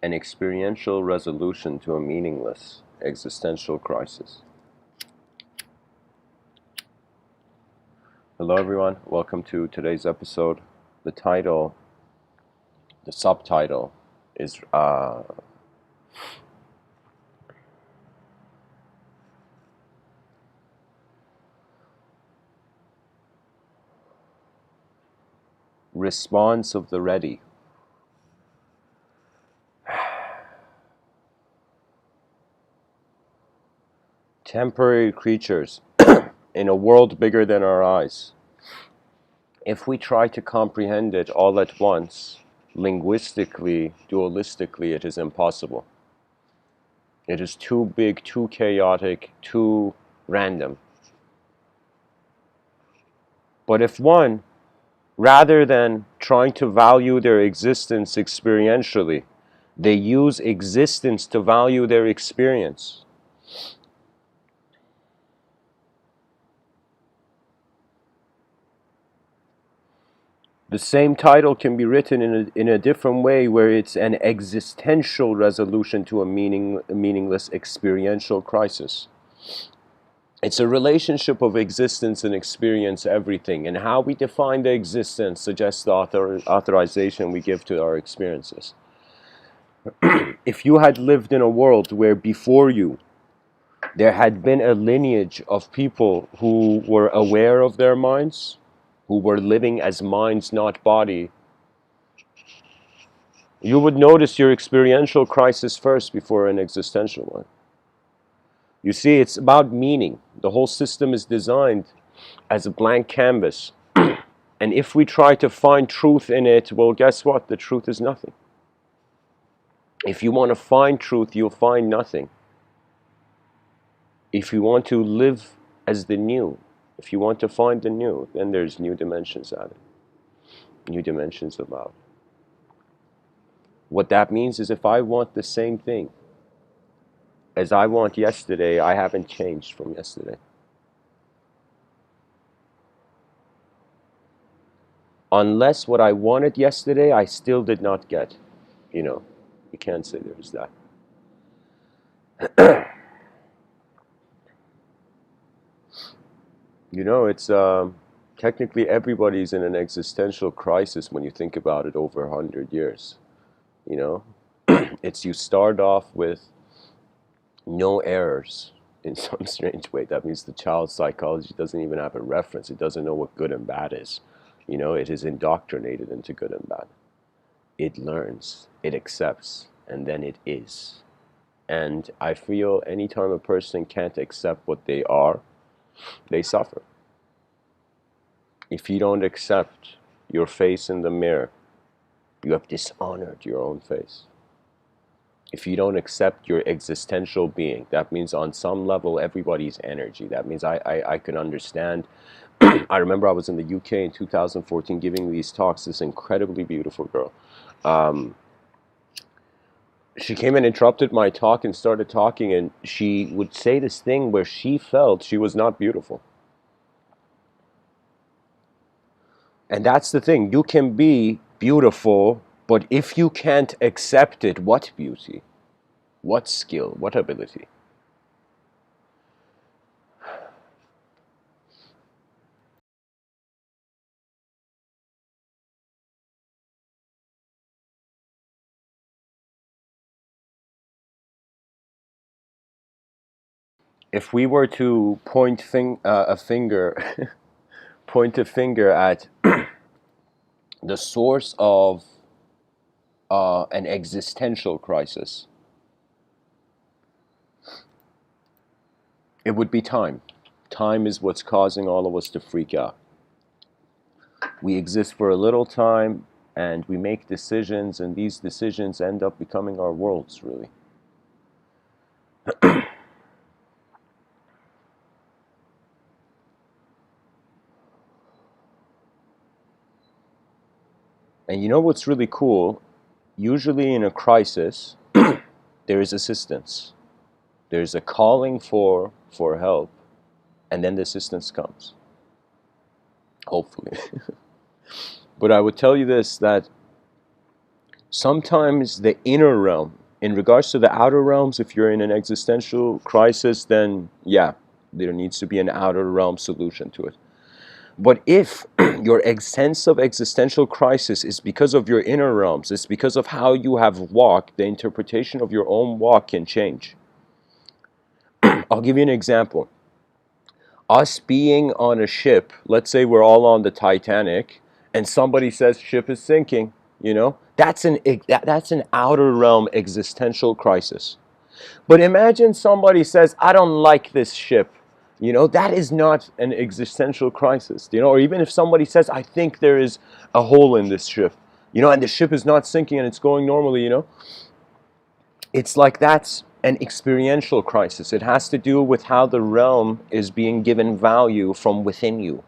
An experiential resolution to a meaningless existential crisis. Hello everyone, welcome to today's episode. The subtitle is Response of the Ready. Temporary creatures in a world bigger than our eyes. If we try to comprehend it all at once, linguistically, dualistically, it is impossible. It is too big, too chaotic, too random. But if one, rather than trying to value their existence experientially, they use existence to value their experience, the same title can be written in a different way, where it's an existential resolution to a meaningless experiential crisis. It's a relationship of existence and experience, everything, and how we define the existence suggests the authorization we give to our experiences. If you had lived in a world where before you there had been a lineage of people who were aware of their minds, who were living as minds, not body, you would notice your experiential crisis first before an existential one. You see, it's about meaning. The whole system is designed as a blank canvas. And if we try to find truth in it, well, guess what? The truth is nothing. If you want to find truth, you'll find nothing. If you want to live as the new, if you want to find the new, then there's new dimensions added. New dimensions allowed. What that means is if I want the same thing as I want yesterday, I haven't changed from yesterday. Unless what I wanted yesterday, I still did not get. You can't say there's that. It's technically everybody's in an existential crisis when you think about it over 100 years. It's you start off with no errors in some strange way. That means the child's psychology doesn't even have a reference. It doesn't know what good and bad is. It is indoctrinated into good and bad. It learns, it accepts, and then it is. And I feel anytime a person can't accept what they are, they suffer. If you don't accept your face in the mirror, you have dishonored your own face. If you don't accept your existential being, that means on some level everybody's energy. That means I can understand. I remember I was in the UK in 2014 giving these talks. This incredibly beautiful girl. She came and interrupted my talk and started talking, and she would say this thing where she felt she was not beautiful. And that's the thing. You can be beautiful, but if you can't accept it, what beauty? What skill? What ability? If we were to point a finger, point a finger at the source of an existential crisis, it would be time. Time is what's causing all of us to freak out. We exist for a little time, and we make decisions, and these decisions end up becoming our worlds, really. And you know what's really cool? Usually in a crisis, there is assistance. There's a calling for help, and then the assistance comes. Hopefully. But I would tell you this, that sometimes the inner realm, in regards to the outer realms, if you're in an existential crisis, then yeah, there needs to be an outer realm solution to it. But if your sense of existential crisis is because of your inner realms, it's because of how you have walked, the interpretation of your own walk can change. I'll give you an example. Us being on a ship, let's say we're all on the Titanic, and somebody says ship is sinking, you know, that's an outer realm existential crisis. But imagine somebody says, I don't like this ship. You know, that is not an existential crisis. You know, or even if somebody says, I think there is a hole in this ship, you know, and the ship is not sinking and it's going normally, you know, it's like that's an experiential crisis. It has to do with how the realm is being given value from within you.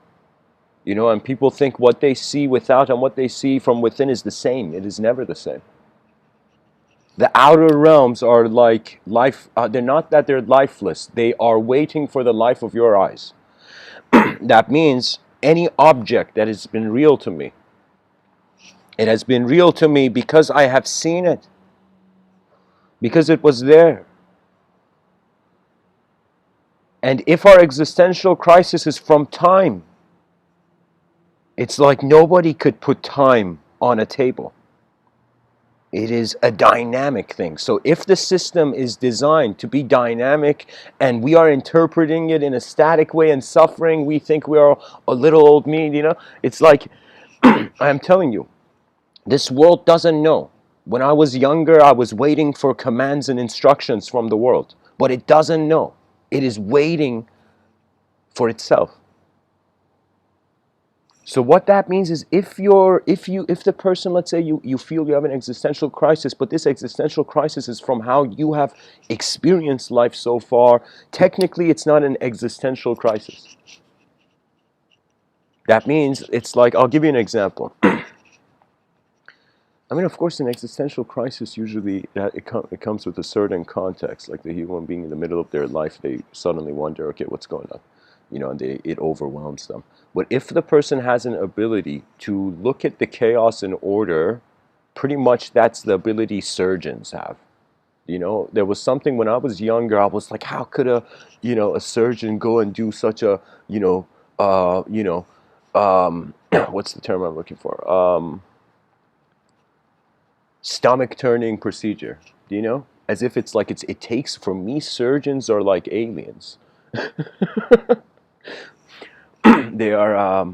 You know, and people think what they see without and what they see from within is the same. It is never the same. The outer realms are like life, they're not that they're lifeless, they are waiting for the life of your eyes. That means any object that has been real to me, it has been real to me because I have seen it, because it was there. And if our existential crisis is from time, it's like nobody could put time on a table. It is a dynamic thing. So if the system is designed to be dynamic and we are interpreting it in a static way and suffering, we think we are a little old me, you know? It's like, I'm telling you, this world doesn't know. When I was younger, I was waiting for commands and instructions from the world, but it doesn't know. It is waiting for itself. So what that means is if the person, let's say you feel you have an existential crisis, but this existential crisis is from how you have experienced life so far, technically it's not an existential crisis. That means it's like, I'll give you an example. I mean, of course, an existential crisis usually it comes with a certain context, like the human being in the middle of their life, they suddenly wonder, okay, what's going on? You know, and it overwhelms them. But if the person has an ability to look at the chaos in order, pretty much that's the ability surgeons have. You know, there was something when I was younger, I was like, how could a surgeon go and do such a, what's the term I'm looking for? Stomach turning procedure, do you know? As if it's like it takes, for me, surgeons are like aliens. They are,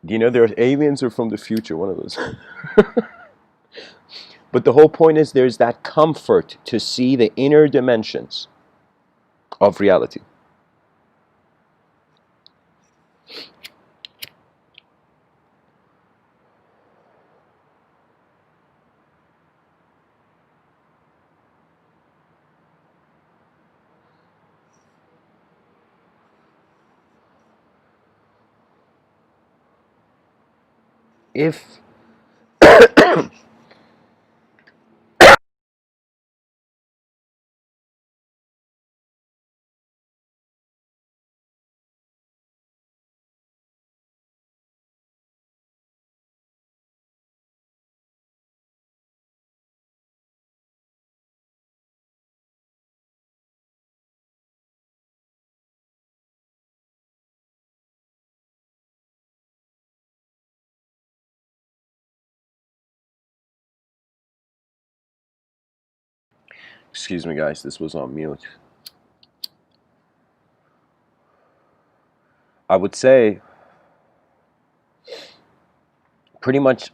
do you know, they're aliens or from the future, one of those. But the whole point is there's that comfort to see the inner dimensions of reality. If excuse me, guys, this was on mute. I would say, pretty much,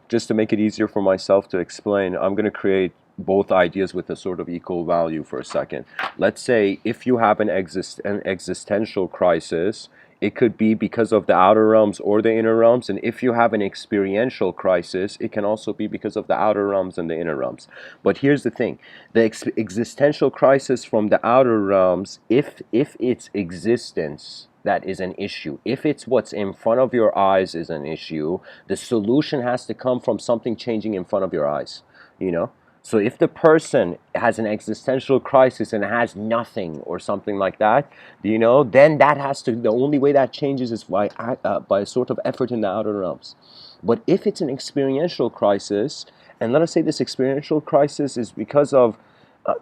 just to make it easier for myself to explain, I'm going to create both ideas with a sort of equal value for a second. Let's say if you have an existential crisis, it could be because of the outer realms or the inner realms. And if you have an experiential crisis, it can also be because of the outer realms and the inner realms. But here's the thing. The existential crisis from the outer realms, if its existence that is an issue, if it's what's in front of your eyes is an issue, the solution has to come from something changing in front of your eyes, you know? So if the person has an existential crisis and has nothing or something like that, then that has to, the only way that changes is by a sort of effort in the outer realms. But if it's an experiential crisis, and let us say this experiential crisis is because of,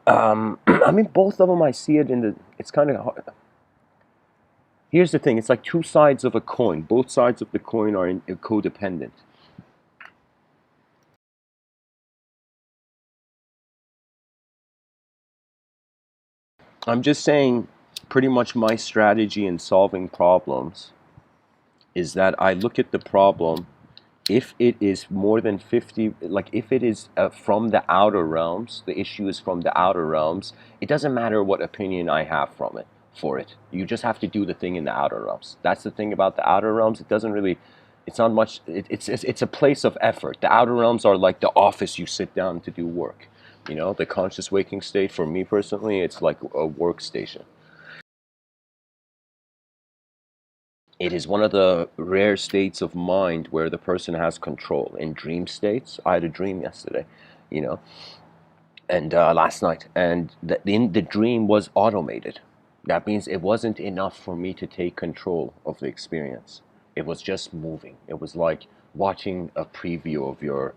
I mean, both of them, I see it in the, it's kind of hard. Here's the thing, it's like two sides of a coin. Both sides of the coin are codependent. I'm just saying, pretty much my strategy in solving problems is that I look at the problem, if it is more than 50, like if it is from the outer realms, the issue is from the outer realms, it doesn't matter what opinion I have from it, for it. You just have to do the thing in the outer realms. That's the thing about the outer realms. It doesn't really, it's not much, it's a place of effort. The outer realms are like the office you sit down to do work. The conscious waking state, for me personally, it's like a workstation. It is one of the rare states of mind where the person has control. In dream states, I had a dream yesterday, you know, and last night, and the dream was automated. That means it wasn't enough for me to take control of the experience. It was just moving. It was like watching a preview of your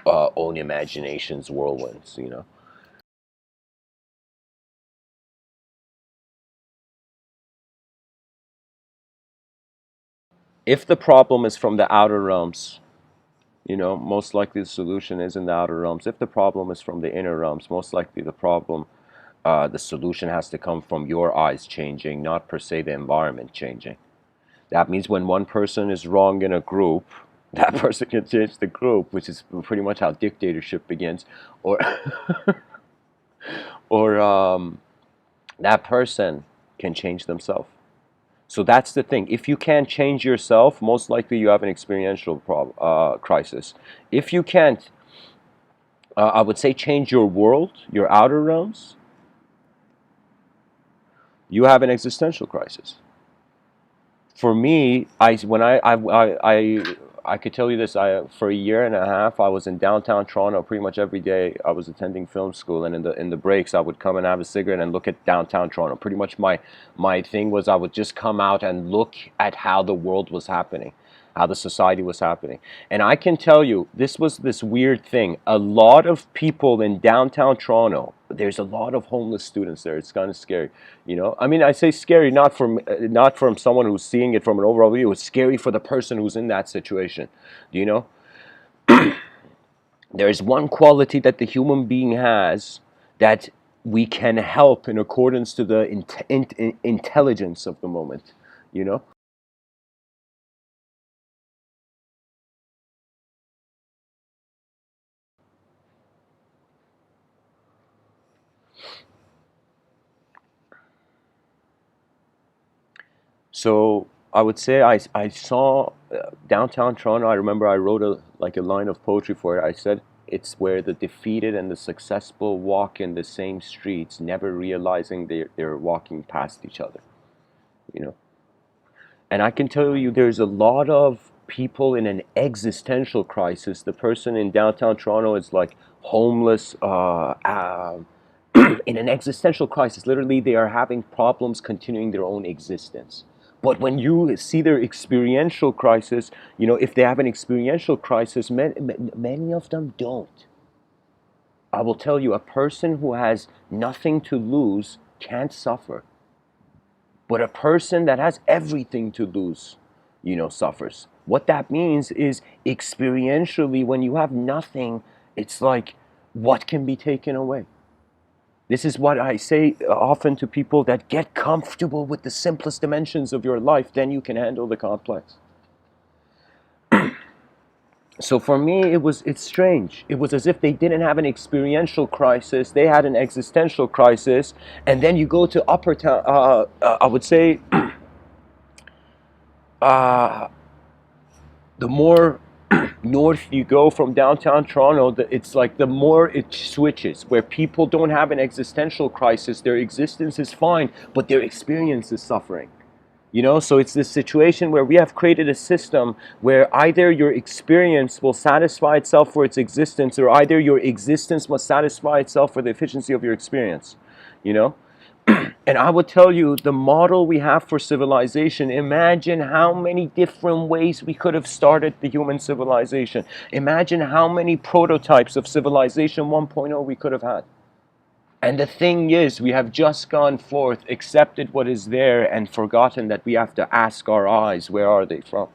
own imagination's whirlwinds. If the problem is from the outer realms, most likely the solution is in the outer realms. If the problem is from the inner realms, most likely the solution has to come from your eyes changing, not per se the environment changing. That means when one person is wrong in a group, that person can change the group, which is pretty much how dictatorship begins, or or that person can change themselves. So that's the thing. If you can't change yourself, most likely you have an experiential crisis. If you can't, I would say, change your world, your outer realms, you have an existential crisis. For me, I could tell you this. For a year and a half, I was in downtown Toronto pretty much every day. I was attending film school, and in the breaks, I would come and have a cigarette and look at downtown Toronto. Pretty much my thing was I would just come out and look at how the world was happening, how the society was happening. And I can tell you, this was this weird thing. A lot of people in downtown Toronto, there's a lot of homeless students there. It's kind of scary, I mean, I say scary not from someone who's seeing it from an overall view. It's scary for the person who's in that situation. Do you know? There is one quality that the human being has that we can help in accordance to the intelligence of the moment. You know. So I would say I saw downtown Toronto. I remember I wrote a line of poetry for it. I said it's where the defeated and the successful walk in the same streets, never realizing they're walking past each other. You know, and I can tell you, there's a lot of people in an existential crisis. The person in downtown Toronto is like homeless. In an existential crisis. Literally, they are having problems continuing their own existence. But when you see their experiential crisis, if they have an experiential crisis, many of them don't. I will tell you, a person who has nothing to lose can't suffer. But a person that has everything to lose, suffers. What that means is experientially, when you have nothing, it's like, what can be taken away? This is what I say often to people, that get comfortable with the simplest dimensions of your life, then you can handle the complex. So for me, it's strange. It was as if they didn't have an experiential crisis, they had an existential crisis, and then you go to upper town, I would say, uh, the more north you go from downtown Toronto, it's like the more it switches, where people don't have an existential crisis, their existence is fine, but their experience is suffering. You know, so it's this situation where we have created a system where either your experience will satisfy itself for its existence, or either your existence must satisfy itself for the efficiency of your experience. You know? And I would tell you, the model we have for civilization, imagine how many different ways we could have started the human civilization. Imagine how many prototypes of civilization 1.0 we could have had. And the thing is, we have just gone forth, accepted what is there, and forgotten that we have to ask our eyes, where are they from?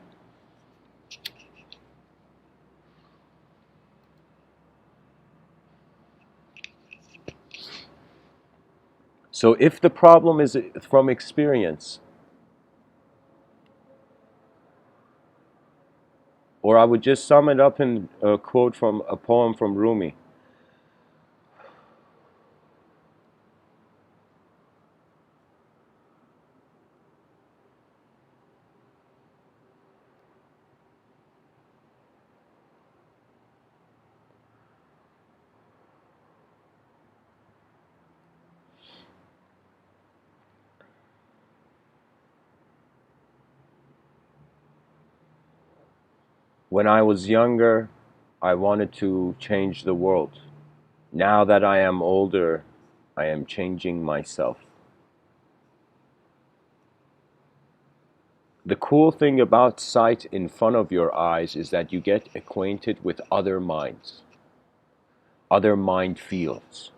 So if the problem is from experience, or I would just sum it up in a quote from a poem from Rumi. When I was younger, I wanted to change the world. Now that I am older, I am changing myself. The cool thing about sight in front of your eyes is that you get acquainted with other minds, other mind fields.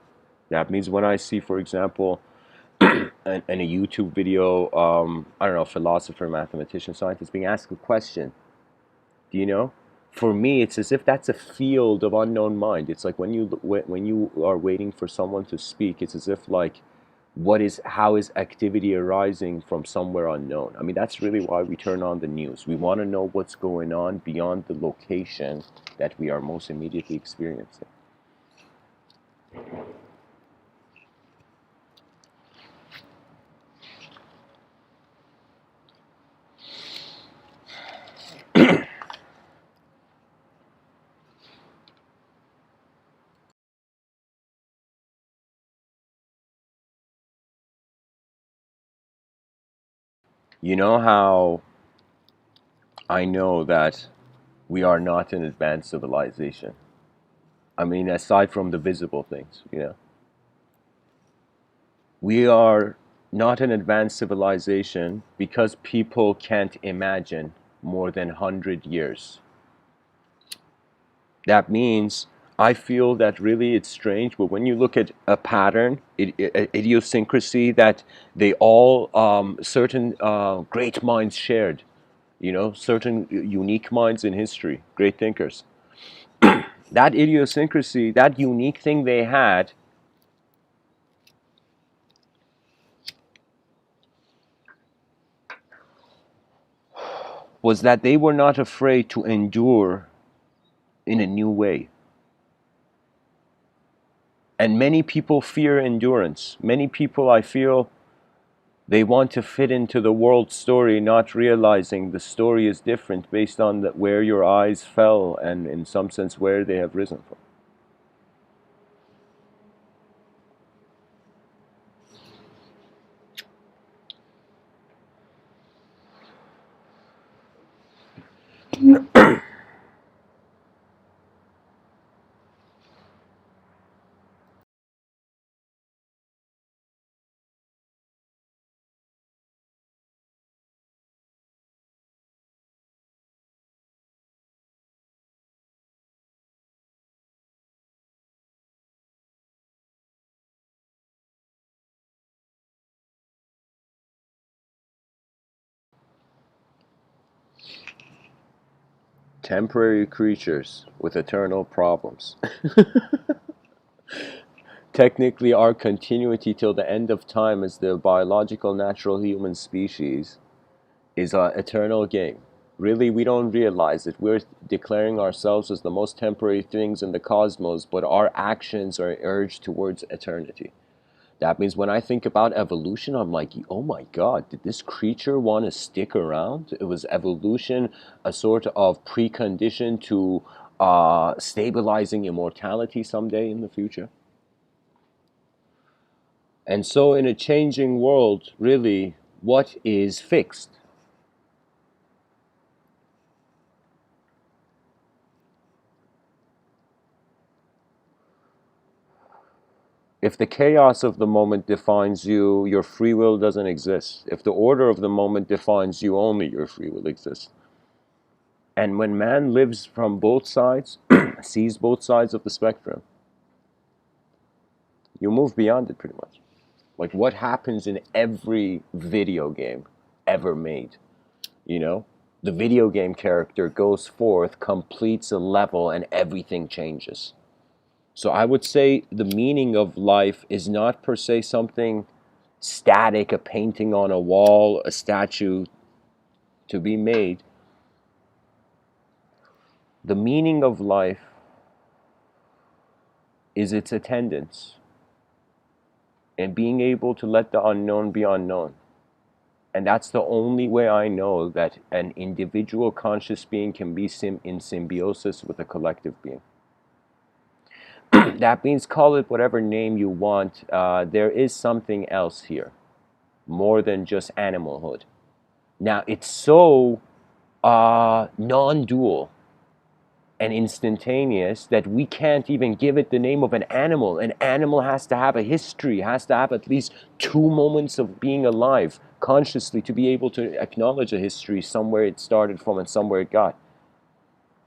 That means when I see, for example, in a YouTube video, I don't know, philosopher, mathematician, scientist being asked a question, do you know? For me, it's as if that's a field of unknown mind. It's like when you are waiting for someone to speak, it's as if like, how is activity arising from somewhere unknown? I mean, that's really why we turn on the news. We want to know what's going on beyond the location that we are most immediately experiencing. You know how I know that we are not an advanced civilization? I mean, aside from the visible things, you know, we are not an advanced civilization because people can't imagine more than 100 years. That means I feel that really it's strange, but when you look at a pattern, idiosyncrasy that they all, certain great minds shared, you know, certain unique minds in history, great thinkers. That idiosyncrasy, that unique thing they had, was that they were not afraid to endure in a new way. And many people fear endurance. Many people, I feel, they want to fit into the world story, not realizing the story is different based on where your eyes fell and, in some sense, where they have risen from. Temporary creatures with eternal problems. Technically, our continuity till the end of time as the biological natural human species is an eternal game. Really, we don't realize it. We're declaring ourselves as the most temporary things in the cosmos, but our actions are urged towards eternity. That means when I think about evolution, I'm like, oh my God, did this creature want to stick around? It was evolution, a sort of precondition to stabilizing immortality someday in the future. And so, in a changing world, really, what is fixed. If the chaos of the moment defines you, your free will doesn't exist. If the order of the moment defines you, only your free will exists. And when man lives from both sides, sees both sides of the spectrum, you move beyond it pretty much. Like what happens in every video game ever made, you know? The video game character goes forth, completes a level, and everything changes. So I would say the meaning of life is not per se something static, a painting on a wall, a statue to be made. The meaning of life is its attendance and being able to let the unknown be unknown. And that's the only way I know that an individual conscious being can be in symbiosis with a collective being. That means call it whatever name you want. There is something else here, more than just animalhood. Now, it's so non-dual and instantaneous that we can't even give it the name of an animal. An animal has to have a history, has to have at least 2 moments of being alive consciously to be able to acknowledge a history, somewhere it started from and somewhere it got.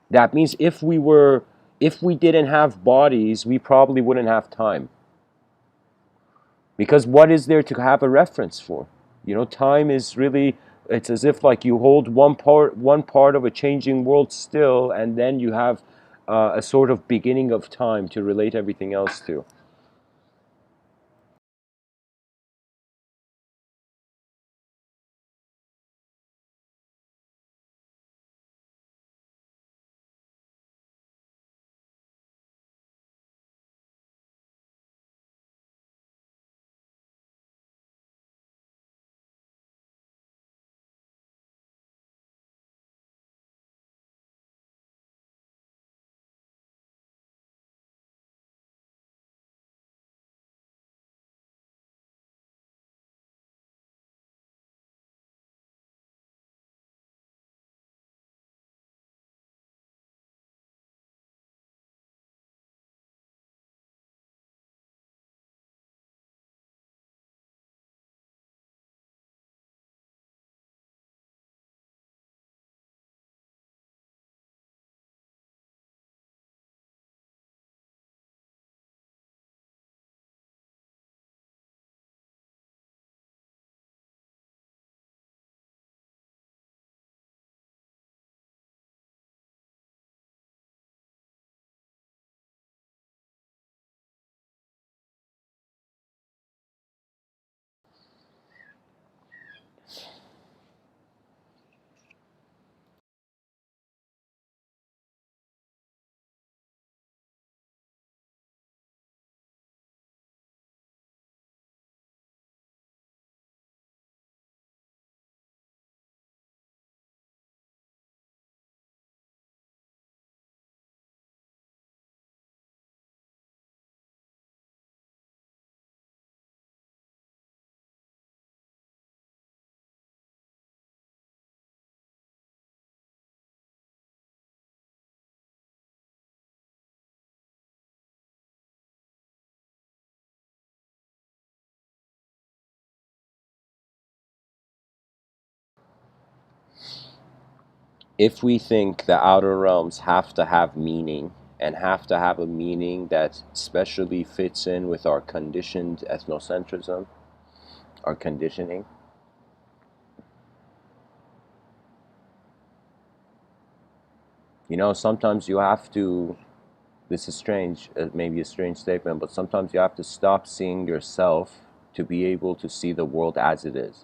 That means if we didn't have bodies, we probably wouldn't have time. Because what is there to have a reference for? You know, time is really, it's as if like you hold one part of a changing world still, and then you have a sort of beginning of time to relate everything else to. If we think the outer realms have to have meaning, and have to have a meaning that specially fits in with our conditioned ethnocentrism, our conditioning, you know, sometimes you have to, this is strange, maybe a strange statement, but sometimes you have to stop seeing yourself to be able to see the world as it is.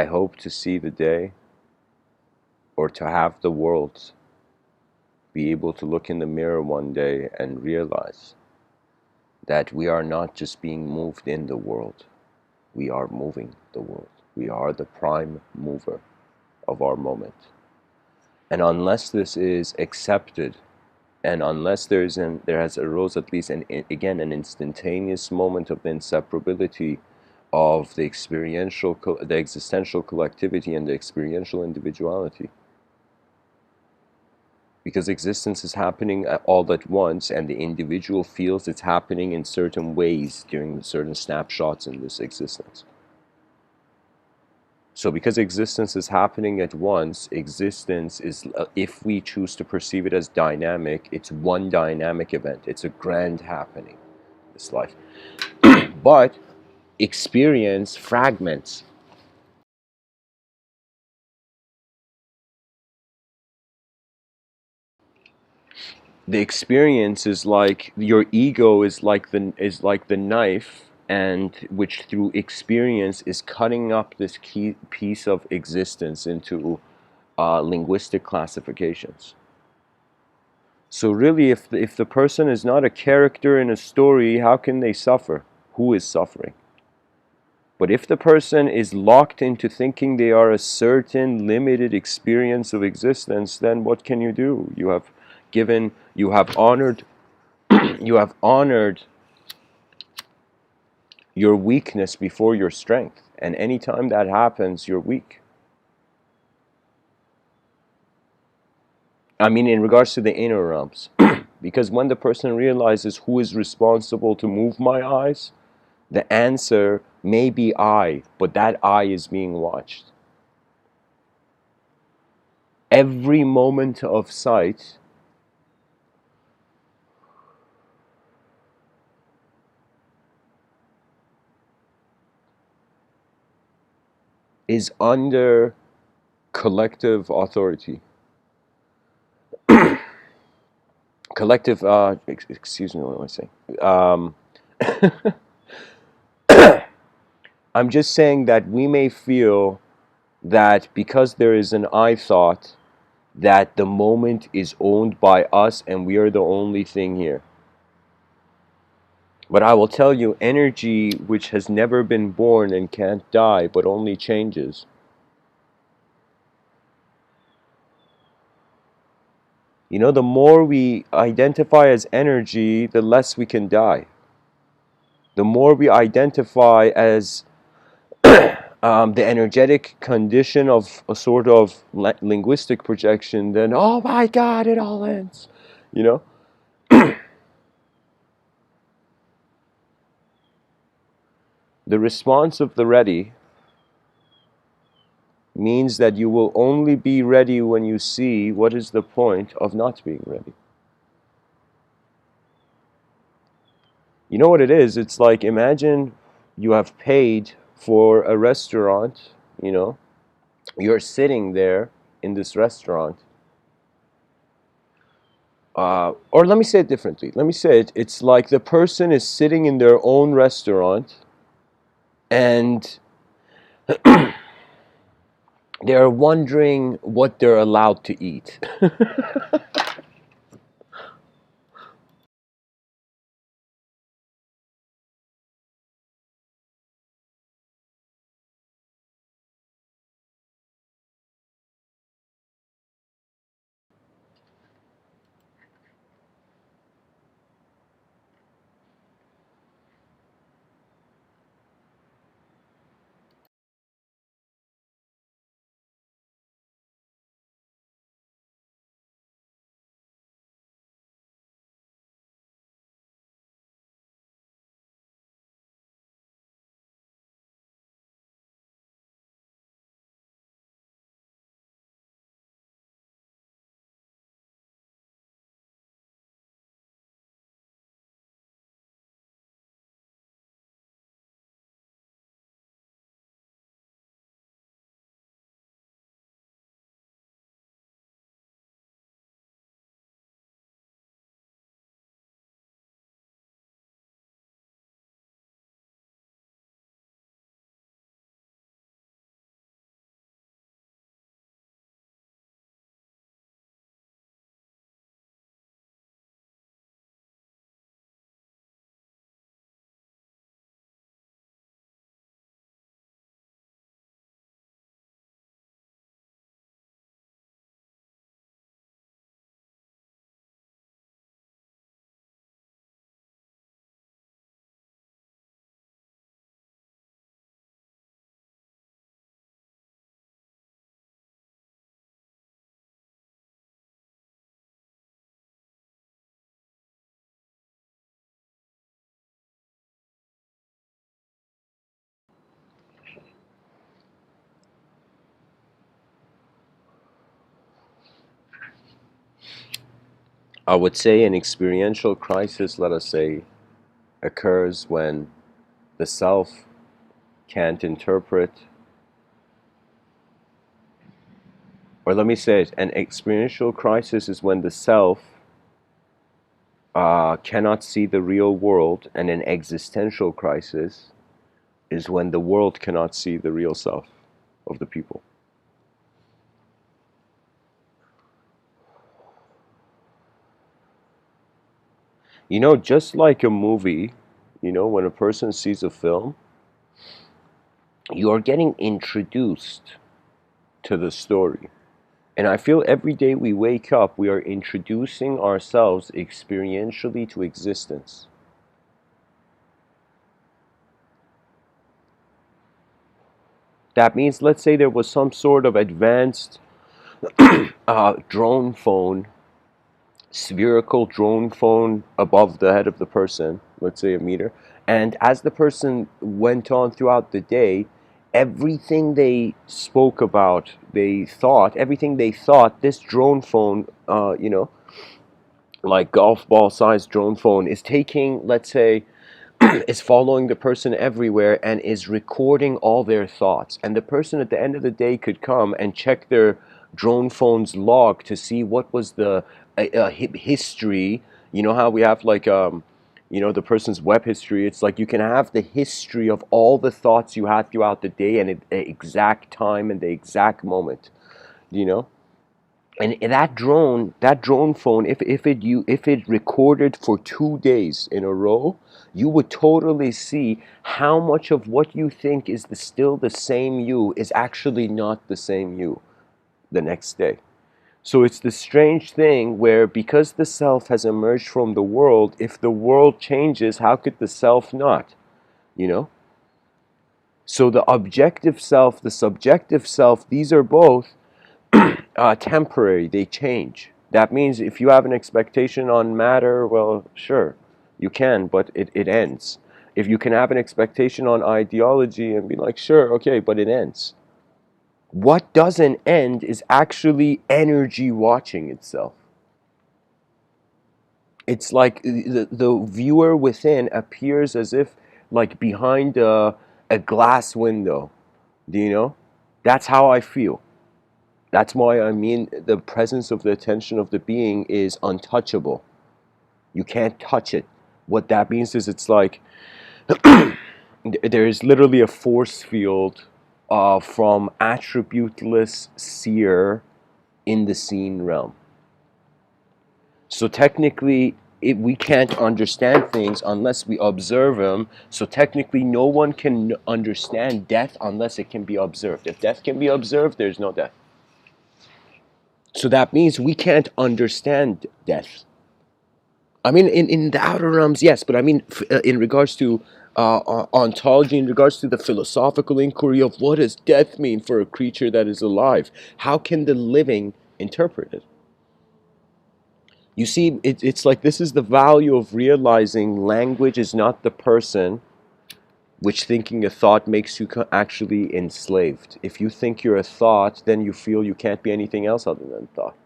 I hope to see the day, or to have the world be able to look in the mirror one day and realize that we are not just being moved in the world, we are moving the world. We are the prime mover of our moment. And unless this is accepted, and unless there has arose at least again an instantaneous moment of the inseparability of the the existential collectivity and the experiential individuality, because existence is happening all at once, and the individual feels it's happening in certain ways during certain snapshots in this existence. So because existence is happening at once, existence is, if we choose to perceive it as dynamic, it's one dynamic event. It's a grand happening, this life. But experience fragments. The experience is like your ego is like the knife, and which through experience is cutting up this key piece of existence into linguistic classifications. So really, if the person is not a character in a story, how can they suffer? Who is suffering? But if the person is locked into thinking they are a certain limited experience of existence, then what can you do? You have honored, you have honored your weakness before your strength. And anytime that happens, you're weak. I mean, in regards to the inner realms. Because when the person realizes who is responsible to move my eyes, the answer may be I, but that I is being watched. Every moment of sight is under collective authority. Collective, excuse me, what am I saying? I'm just saying that we may feel that because there is an I thought, that the moment is owned by us and we are the only thing here. But I will tell you, energy which has never been born and can't die, but only changes. You know, the more we identify as energy, the less we can die. The more we identify as the energetic condition of a sort of linguistic projection, then, oh my God, it all ends. You know? The response of the ready means that you will only be ready when you see what is the point of not being ready. You know what it is? It's like, imagine you have paid for a restaurant, you know, you're sitting there in this restaurant. Or let me say it differently. Let me say it's like the person is sitting in their own restaurant, and they're wondering what they're allowed to eat. I would say an experiential crisis, let us say, occurs when the self can't interpret, or let me say it, an experiential crisis is when the self cannot see the real world, and an existential crisis is when the world cannot see the real self of the people. You know, just like a movie, you know, when a person sees a film, you are getting introduced to the story. And I feel every day we wake up, we are introducing ourselves experientially to existence. That means, let's say there was some sort of advanced drone phone, spherical drone phone above the head of the person, let's say a meter. And as the person went on throughout the day, everything they spoke about, everything they thought, this drone phone, like golf ball sized drone phone, is taking, let's say, is following the person everywhere and is recording all their thoughts. And the person at the end of the day could come and check their drone phone's log to see what was the history. You know how we have like, the person's web history. It's like you can have the history of all the thoughts you had throughout the day and the exact time and the exact moment, you know? And that drone phone, if it recorded for 2 days in a row, you would totally see how much of what you think is still the same you is actually not the same you the next day. So it's the strange thing where, because the self has emerged from the world, if the world changes, how could the self not? You know? So the objective self, the subjective self, these are both temporary, they change. That means if you have an expectation on matter, well, sure, you can, but it ends. If you can have an expectation on ideology and be like, sure, okay, but it ends. What doesn't end is actually energy watching itself. It's like the viewer within appears as if like behind a glass window. Do you know? That's how I feel. That's why I mean the presence of the attention of the being is untouchable. You can't touch it. What that means is it's like there is literally a force field from attributeless seer in the seen realm. So technically, we can't understand things unless we observe them. So technically, no one can understand death unless it can be observed. If death can be observed, there's no death. So that means we can't understand death. I mean, in the outer realms, yes, but I mean, in regards to ontology, in regards to the philosophical inquiry of what does death mean for a creature that is alive, how can the living interpret it? You see, it's like this is the value of realizing language is not the person, which thinking a thought makes you actually enslaved. If you think you're a thought, then you feel you can't be anything else other than thought.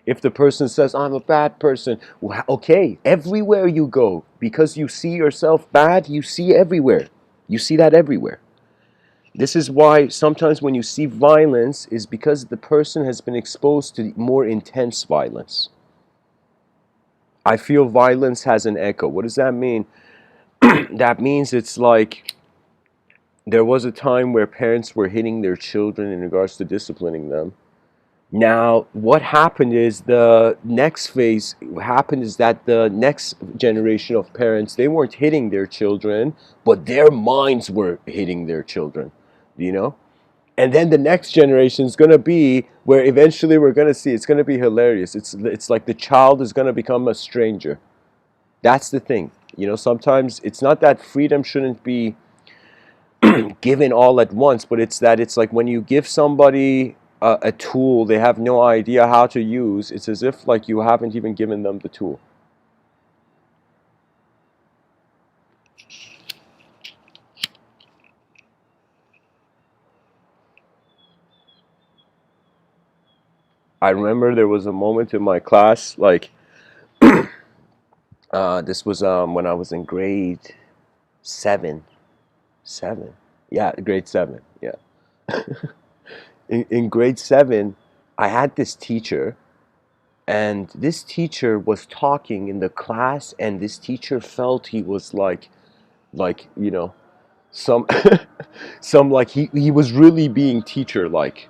If the person says, I'm a bad person, well, okay, everywhere you go, because you see yourself bad, you see everywhere. You see that everywhere. This is why sometimes when you see violence is because the person has been exposed to more intense violence. I feel violence has an echo. What does that mean? That means it's like there was a time where parents were hitting their children in regards to disciplining them. Now, what happened is the next phase happened is that the next generation of parents, they weren't hitting their children, but their minds were hitting their children, you know? And then the next generation is going to be where eventually we're going to see it's going to be hilarious. It's like the child is going to become a stranger. That's the thing. You know, sometimes it's not that freedom shouldn't be given all at once, but it's that it's like when you give somebody a tool they have no idea how to use, it's as if like you haven't even given them the tool. I remember there was a moment in my class, like This was when I was in grade 7. 7. Yeah, grade 7. Yeah. In grade 7, I had this teacher, and this teacher was talking in the class, and this teacher felt he was like some some like he was really being teacher like.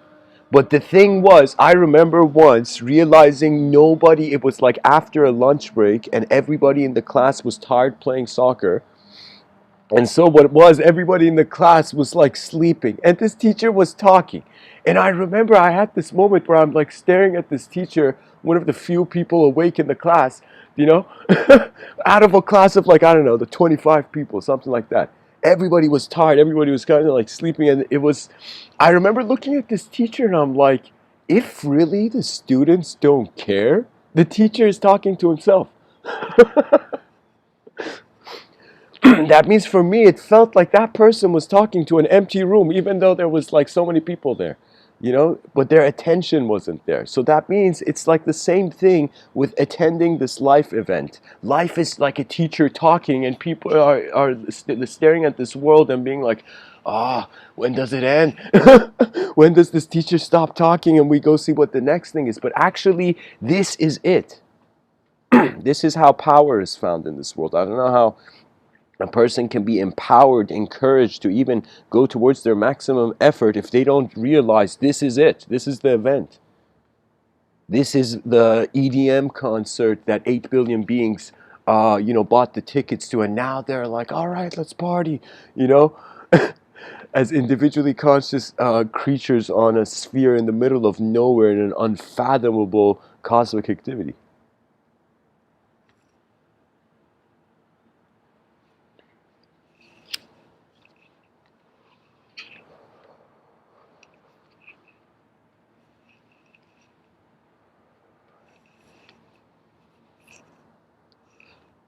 But the thing was, I remember once realizing nobody, it was like after a lunch break and everybody in the class was tired playing soccer. And so what it was, everybody in the class was like sleeping and this teacher was talking. And I remember I had this moment where I'm like staring at this teacher, one of the few people awake in the class, you know, out of a class of like, I don't know, the 25 people, something like that. Everybody was tired. Everybody was kind of like sleeping. And it was, I remember looking at this teacher and I'm like, if really the students don't care, the teacher is talking to himself. That means for me, it felt like that person was talking to an empty room, even though there was like so many people there, but their attention wasn't there. So that means it's like the same thing with attending this life event. Life is like a teacher talking, and people are staring at this world and being like, when does it end? When does this teacher stop talking and we go see what the next thing is? But actually, this is it. This is how power is found in this world. I don't know how a person can be empowered, encouraged to even go towards their maximum effort if they don't realize this is it. This is the event. This is the EDM concert that 8 billion beings, bought the tickets to, and now they're like, all right, let's party, as individually conscious creatures on a sphere in the middle of nowhere in an unfathomable cosmic activity.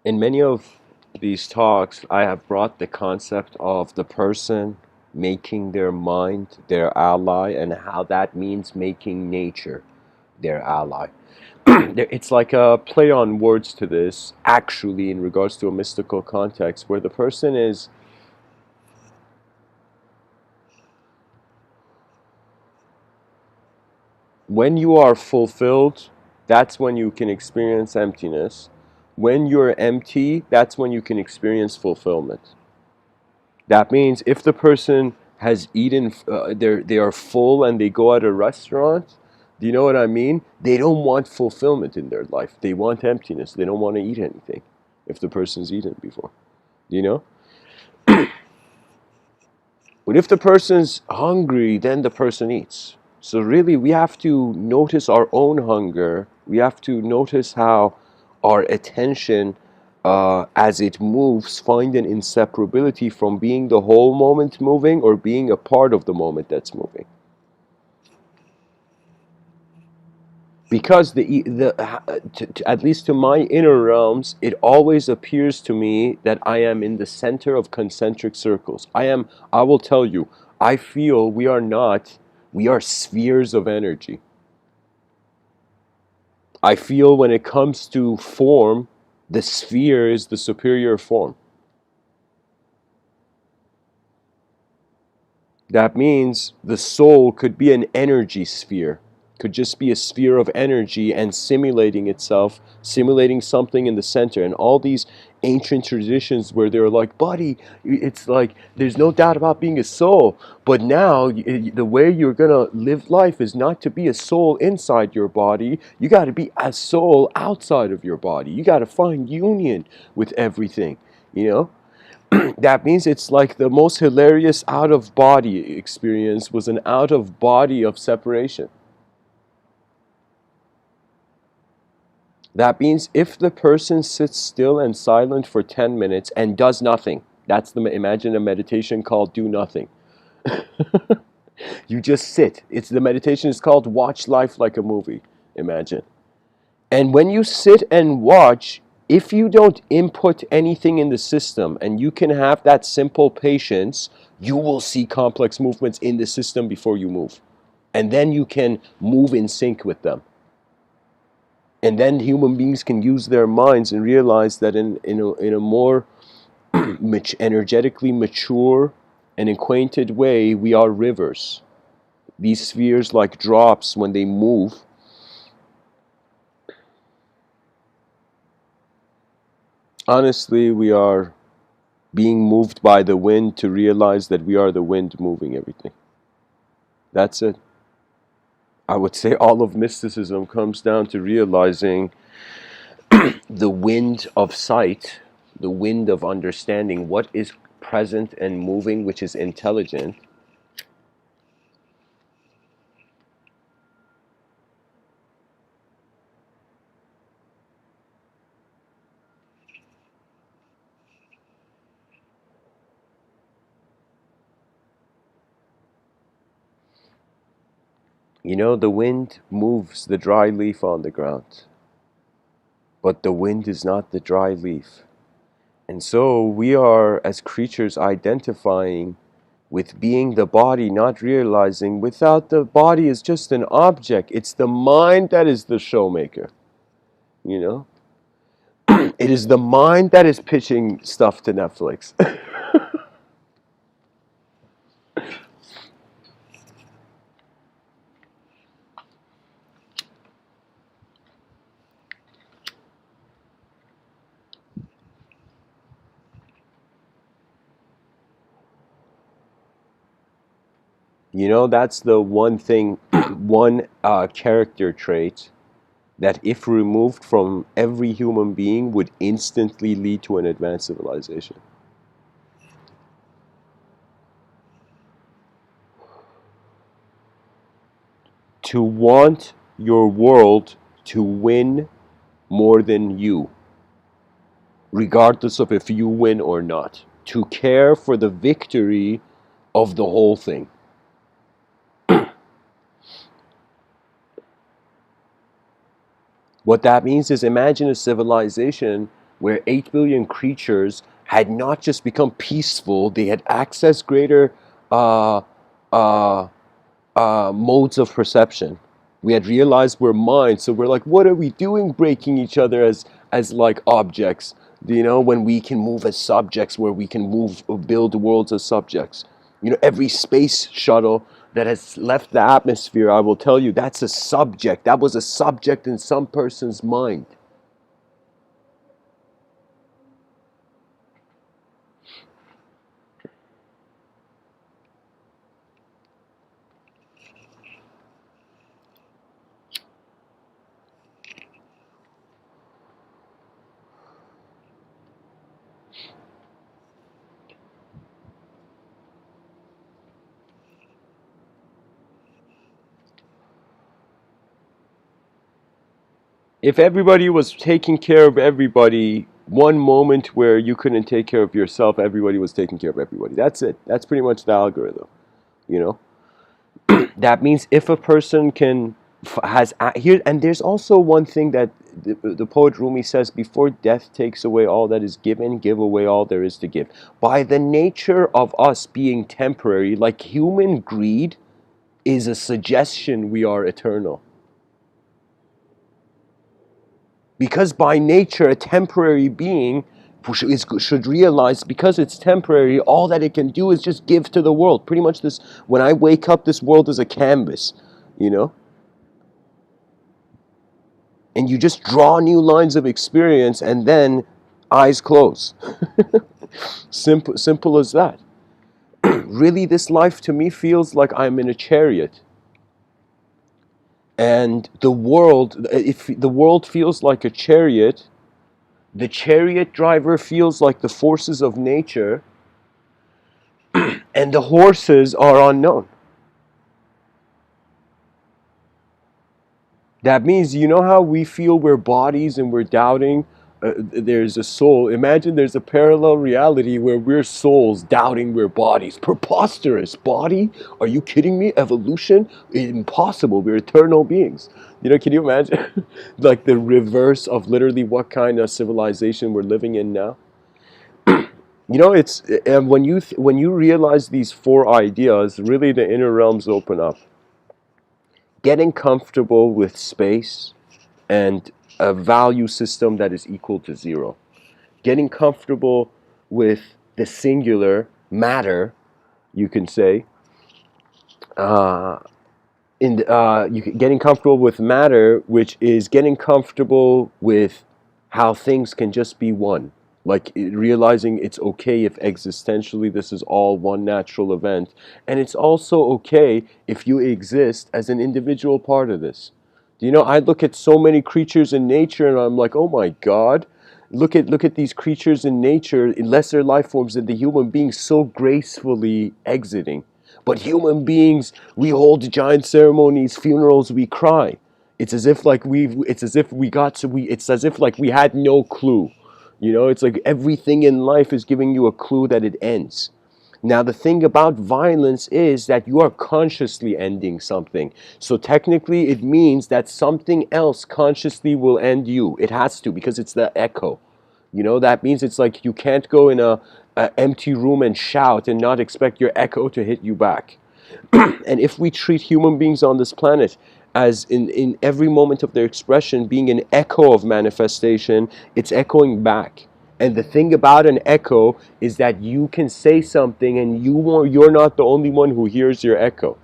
In many of these talks, I have brought the concept of the person making their mind their ally, and how that means making nature their ally. It's like a play on words to this, actually, in regards to a mystical context, where the person is, when you are fulfilled, that's when you can experience emptiness. When you're empty, that's when you can experience fulfillment. That means if the person has eaten, they are full and they go at a restaurant, do you know what I mean? They don't want fulfillment in their life. They want emptiness. They don't want to eat anything if the person's eaten before. Do you know? But if the person's hungry, then the person eats. So really, we have to notice our own hunger. We have to notice how our attention, as it moves, find an inseparability from being the whole moment moving or being a part of the moment that's moving. Because at least to my inner realms, it always appears to me that I am in the center of concentric circles. I will tell you, I feel we are not, we are spheres of energy. I feel when it comes to form, the sphere is the superior form. That means the soul could be an energy sphere, could just be a sphere of energy and simulating itself, simulating something in the center. And all these ancient traditions where they're like, buddy, it's like there's no doubt about being a soul, but now the way you're gonna live life is not to be a soul inside your body. You got to be a soul outside of your body. You got to find union with everything, you know. That means it's like the most hilarious out-of-body experience was an out-of-body of separation. That means if the person sits still and silent for 10 minutes and does nothing, imagine a meditation called do nothing. You just sit. The meditation is called watch life like a movie, imagine. And when you sit and watch, if you don't input anything in the system and you can have that simple patience, you will see complex movements in the system before you move. And then you can move in sync with them. And then human beings can use their minds and realize that in a more energetically mature and acquainted way, we are rivers. These spheres, like drops, when they move, honestly, we are being moved by the wind to realize that we are the wind moving everything. That's it. I would say all of mysticism comes down to realizing the wind of sight, the wind of understanding what is present and moving, which is intelligent. You know, the wind moves the dry leaf on the ground, but the wind is not the dry leaf. And so we are, as creatures, identifying with being the body, not realizing without the body is just an object. It's the mind that is the showmaker, you know? It is the mind that is pitching stuff to Netflix. You know, that's the one thing, one character trait that if removed from every human being would instantly lead to an advanced civilization. To want your world to win more than you, regardless of if you win or not. To care for the victory of the whole thing. What that means is, imagine a civilization where 8 billion creatures had not just become peaceful, they had accessed greater uh, uh, modes of perception. We had realized we're mind, so we're like, what are we doing breaking each other as like objects? You know, when we can move as subjects, where we can move, build worlds as subjects. You know, every space shuttle that has left the atmosphere, I will tell you, that's a subject. That was a subject in some person's mind. If everybody was taking care of everybody, one moment where you couldn't take care of yourself, everybody was taking care of everybody. That's it. That's pretty much the algorithm, you know? That means if a person can has here, and there's also one thing that the poet Rumi says: before death takes away all that is given, give away all there is to give. By the nature of us being temporary, like human greed is a suggestion we are eternal. Because by nature, a temporary being should realize, because it's temporary, all that it can do is just give to the world. Pretty much this, when I wake up, this world is a canvas, you know? And you just draw new lines of experience and then eyes close. Simple as that. Really, this life to me feels like I'm in a chariot. And the world, if the world feels like a chariot, the chariot driver feels like the forces of nature, and the horses are unknown. That means, you know how we feel we're bodies and we're doubting there's a soul. Imagine there's a parallel reality where we're souls doubting we're bodies. Preposterous. Body? Are you kidding me? Evolution? Impossible. We're eternal beings. You know, can you imagine? Like the reverse of literally what kind of civilization we're living in now? You know, it's and when you realize these four ideas, really the inner realms open up. Getting comfortable with space and a value system that is equal to zero. Getting comfortable with the singular matter, you can say, uh, getting comfortable with matter, which is getting comfortable with how things can just be one. Like realizing it's okay if existentially this is all one natural event, and it's also okay if you exist as an individual part of this. Do you know, I look at so many creatures in nature and I'm like, oh my God, look at these creatures in nature, in lesser life forms, and the human beings so gracefully exiting. But human beings, we hold giant ceremonies, funerals, we cry. It's as if like it's as if we got to, it's as if like we had no clue. You know, it's like everything in life is giving you a clue that it ends. Now, the thing about violence is that you are consciously ending something. So technically, it means that something else consciously will end you. It has to, because it's the echo. You know, that means it's like you can't go in a empty room and shout and not expect your echo to hit you back. And if we treat human beings on this planet as in every moment of their expression being an echo of manifestation, it's echoing back. And the thing about an echo is that you can say something and you're not the only one who hears your echo.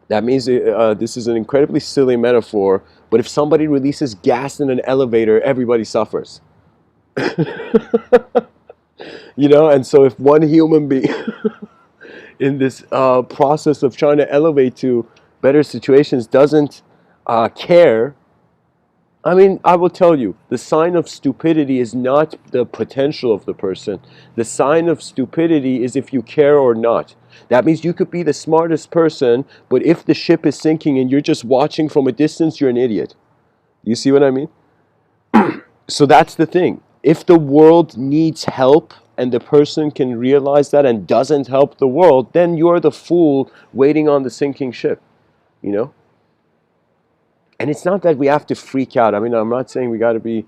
That means this is an incredibly silly metaphor, but if somebody releases gas in an elevator, everybody suffers. You know, and so if one human being in this process of trying to elevate to better situations doesn't care, I mean, I will tell you, the sign of stupidity is not the potential of the person. The sign of stupidity is if you care or not. That means you could be the smartest person, but if the ship is sinking and you're just watching from a distance, you're an idiot. You see what I mean? So that's the thing. If the world needs help and the person can realize that and doesn't help the world, then you're the fool waiting on the sinking ship, you know? And it's not that we have to freak out. I mean, I'm not saying we got to be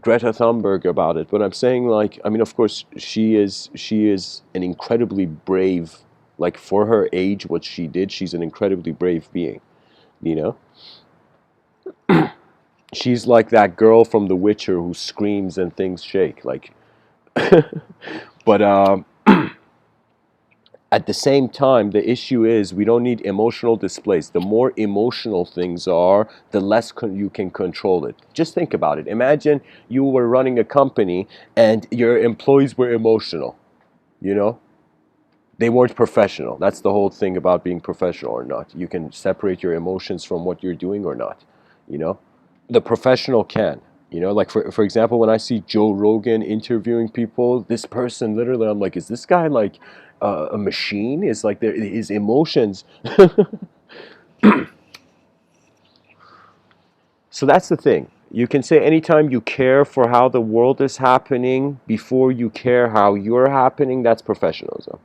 Greta Thunberg about it, but I'm saying, like, I mean, of course she is an incredibly brave, like, for her age, what she did, she's an incredibly brave being, you know? She's like that girl from The Witcher who screams and things shake, like. But at the same time, the issue is we don't need emotional displays. The more emotional things are, the less you can control it. Just think about it. Imagine you were running a company and your employees were emotional, you know? They weren't professional. That's the whole thing about being professional or not. You can separate your emotions from what you're doing or not, you know? The professional can. You know, like for example, when I see Joe Rogan interviewing people, this person literally, I'm like, is this guy like a machine? Is like his emotions. So that's the thing. You can say anytime you care for how the world is happening before you care how you're happening, that's professionalism.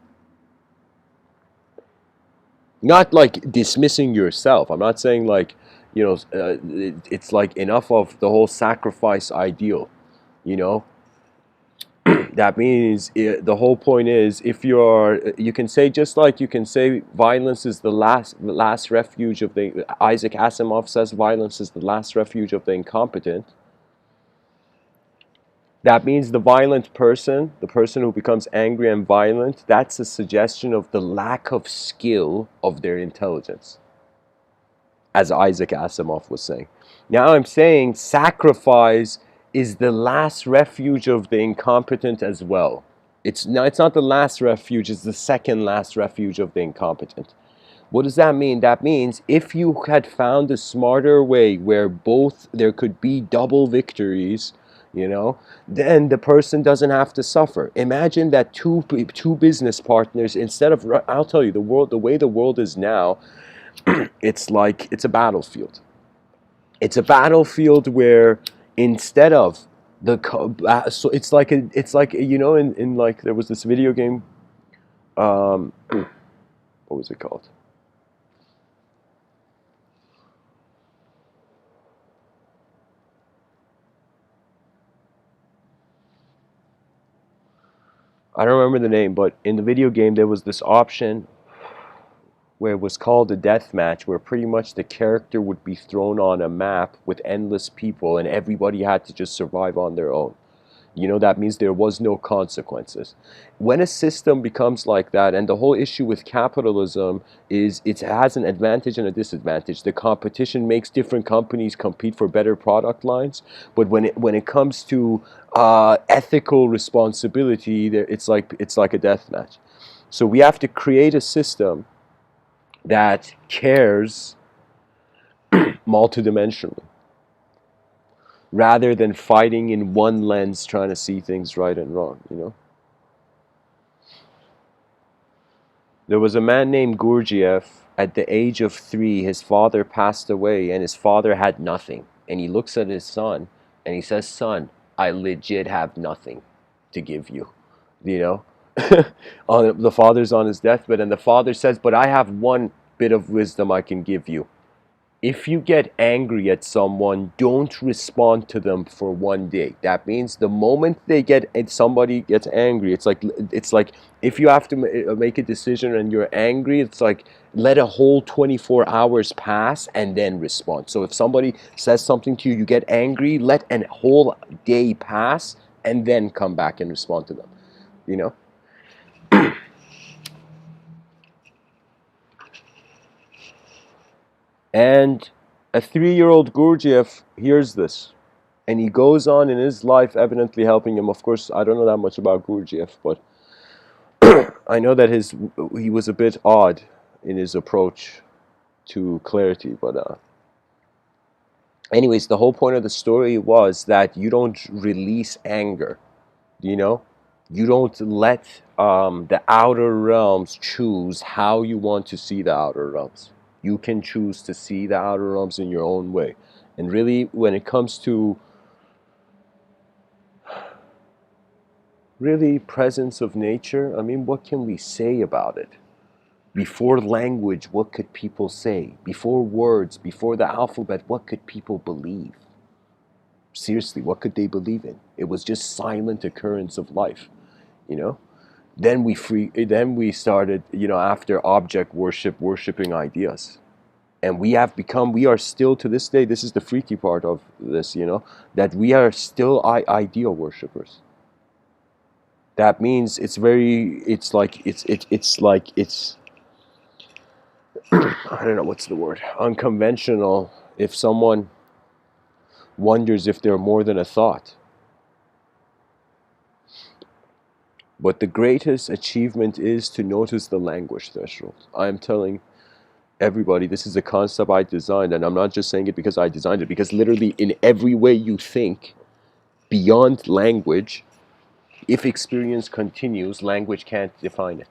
Not like dismissing yourself. I'm not saying like, you know, it's like enough of the whole sacrifice ideal, you know. That means the whole point is, if you're, you can say, just like you can say violence is the last refuge of the, Isaac Asimov says violence is the last refuge of the incompetent. That means the violent person, the person who becomes angry and violent, that's a suggestion of the lack of skill of their intelligence, as Isaac Asimov was saying. Now I'm saying sacrifice is the last refuge of the incompetent as well. It's not the last refuge, it's the second last refuge of the incompetent. What does that mean? That means if you had found a smarter way where both there could be double victories, you know, then the person doesn't have to suffer. Imagine that two business partners, instead of, I'll tell you, the way the world is now, it's like it's a battlefield. It's a battlefield where instead of so it's like you know, in like there was this video game, what was it called? I don't remember the name, but in the video game there was this option. where it was called a death match, where pretty much the character would be thrown on a map with endless people and everybody had to just survive on their own. You know, that means there was no consequences. When a system becomes like that, and the whole issue with capitalism is it has an advantage and a disadvantage. The competition makes different companies compete for better product lines, but when it comes to ethical responsibility, there it's like a death match. So we have to create a system that cares multidimensionally, rather than fighting in one lens trying to see things right and wrong, you know? There was a man named Gurdjieff. At the age of 3, his father passed away, and his father had nothing. And he looks at his son, and he says, "Son, I legit have nothing to give you." You know? The father's on his deathbed, and the father says, "But I have one bit of wisdom I can give you. If you get angry at someone, don't respond to them for one day." That means the moment somebody gets angry, it's like if you have to make a decision and you're angry, it's like let a whole 24 hours pass and then respond. So if somebody says something to you, you get angry, let a whole day pass and then come back and respond to them. You know? And a 3-year-old Gurdjieff hears this. And he goes on in his life, evidently helping him. Of course, I don't know that much about Gurdjieff, but I know that he was a bit odd in his approach to clarity. But anyways, the whole point of the story was that you don't release anger, you know? You don't let the outer realms choose how you want to see the outer realms. You can choose to see the outer realms in your own way. And really, when it comes to really presence of nature, I mean, what can we say about it? Before language, what could people say? Before words, before the alphabet, what could people believe? Seriously, what could they believe in? It was just silent occurrence of life, you know? Then we started, you know, after object worship, worshiping ideas. And we are still to this day, this is the freaky part of this, you know, that we are still ideal worshippers. That means it's I don't know what's the word, unconventional if someone wonders if they're more than a thought. But the greatest achievement is to notice the language threshold. I'm telling everybody, this is a concept I designed, and I'm not just saying it because I designed it, because literally in every way you think beyond language, if experience continues, language can't define it.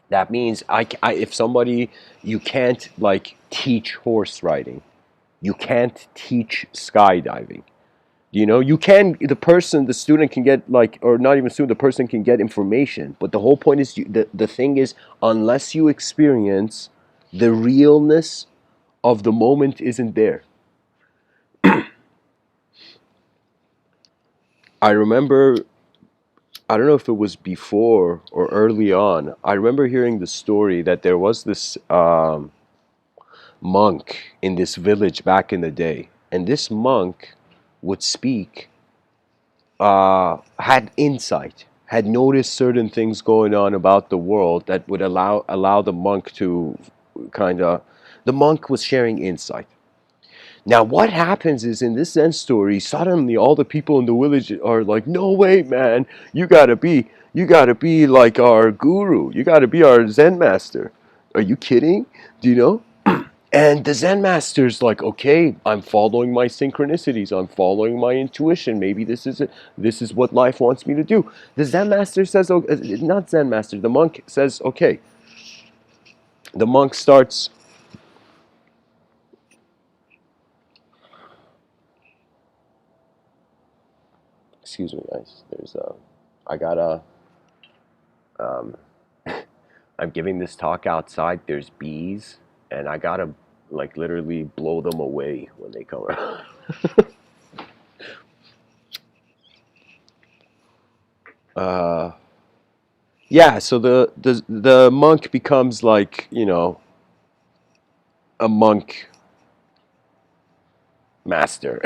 That means if somebody, you can't like teach horse riding, you can't teach skydiving. You know, you can, the student can get like, or not even student, the person can get information. But the whole point is, the thing is, unless you experience, the realness of the moment isn't there. I remember, I don't know if it was before or early on, I remember hearing the story that there was this monk in this village back in the day. And this monk would speak, had insight, had noticed certain things going on about the world that would allow the monk to kind of, the monk was sharing insight. Now what happens is, in this Zen story, suddenly all the people in the village are like, "No way, man, you gotta be like our guru, you gotta be our Zen master. Are you kidding? Do you know?" And the Zen master's like, "Okay, I'm following my synchronicities. I'm following my intuition. Maybe this is it. This is what life wants me to do." The Zen master says, "Oh, not Zen master." The monk says, "Okay." The monk starts. Excuse me, guys. I gotta. Um, I'm giving this talk outside. There's bees, and I gotta like literally blow them away when they come around. uh, Yeah, so the monk becomes like, a monk master.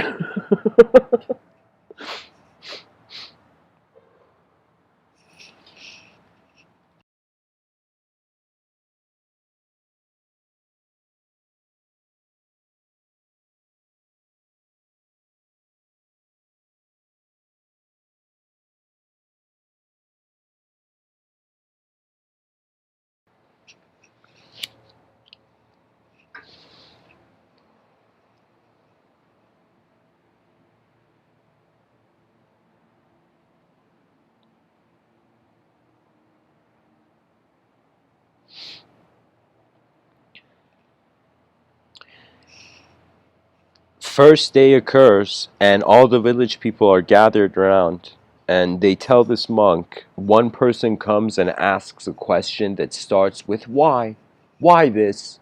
First day occurs, and all the village people are gathered around, and they tell this monk. One person comes and asks a question that starts with why? Why this?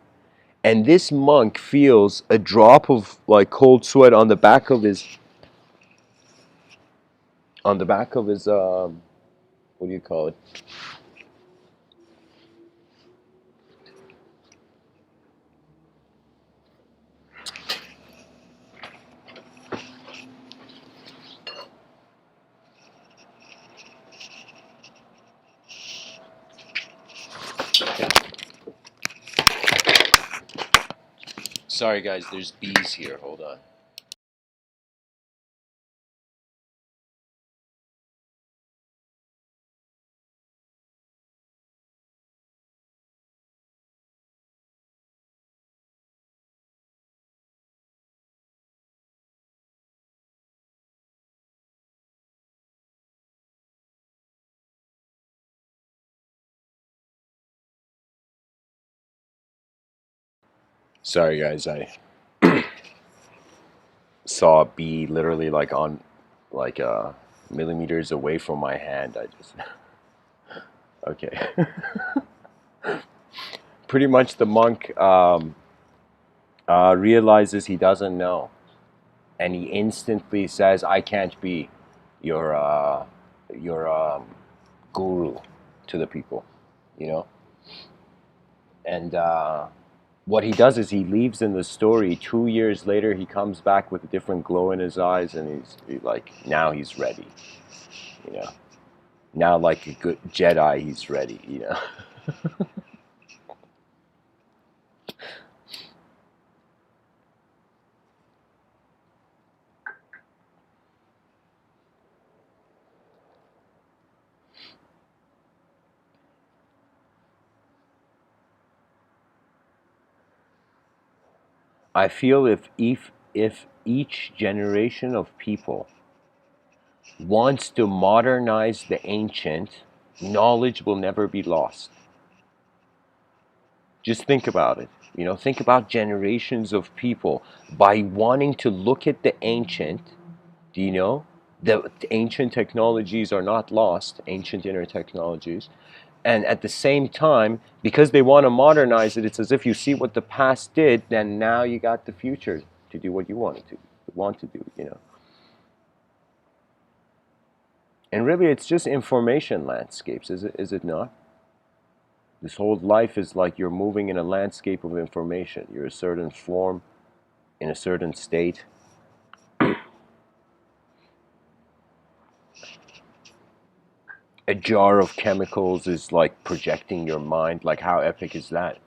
And this monk feels a drop of like cold sweat on the back of his what do you call it? Sorry guys, there's bees here. Hold on. Sorry guys, I saw a bee literally like on like millimeters away from my hand. I just okay. Pretty much the monk realizes he doesn't know, and he instantly says, "I can't be your your guru to the people," you know. And what he does is he leaves in the story. 2 years later, he comes back with a different glow in his eyes, and like now he's ready, you know. Now, like a good Jedi, he's ready, you know. I feel if each generation of people wants to modernize the ancient, knowledge will never be lost. Just think about it. You know, think about generations of people by wanting to look at the ancient. Do you know the ancient technologies are not lost, ancient inner technologies, and at the same time, because they want to modernize it, it's as if you see what the past did, then now you got the future to do what you want to do. You know. And really, it's just information landscapes, is it not? This whole life is like you're moving in a landscape of information. You're a certain form, in a certain state. A jar of chemicals is like projecting your mind. Like, how epic is that?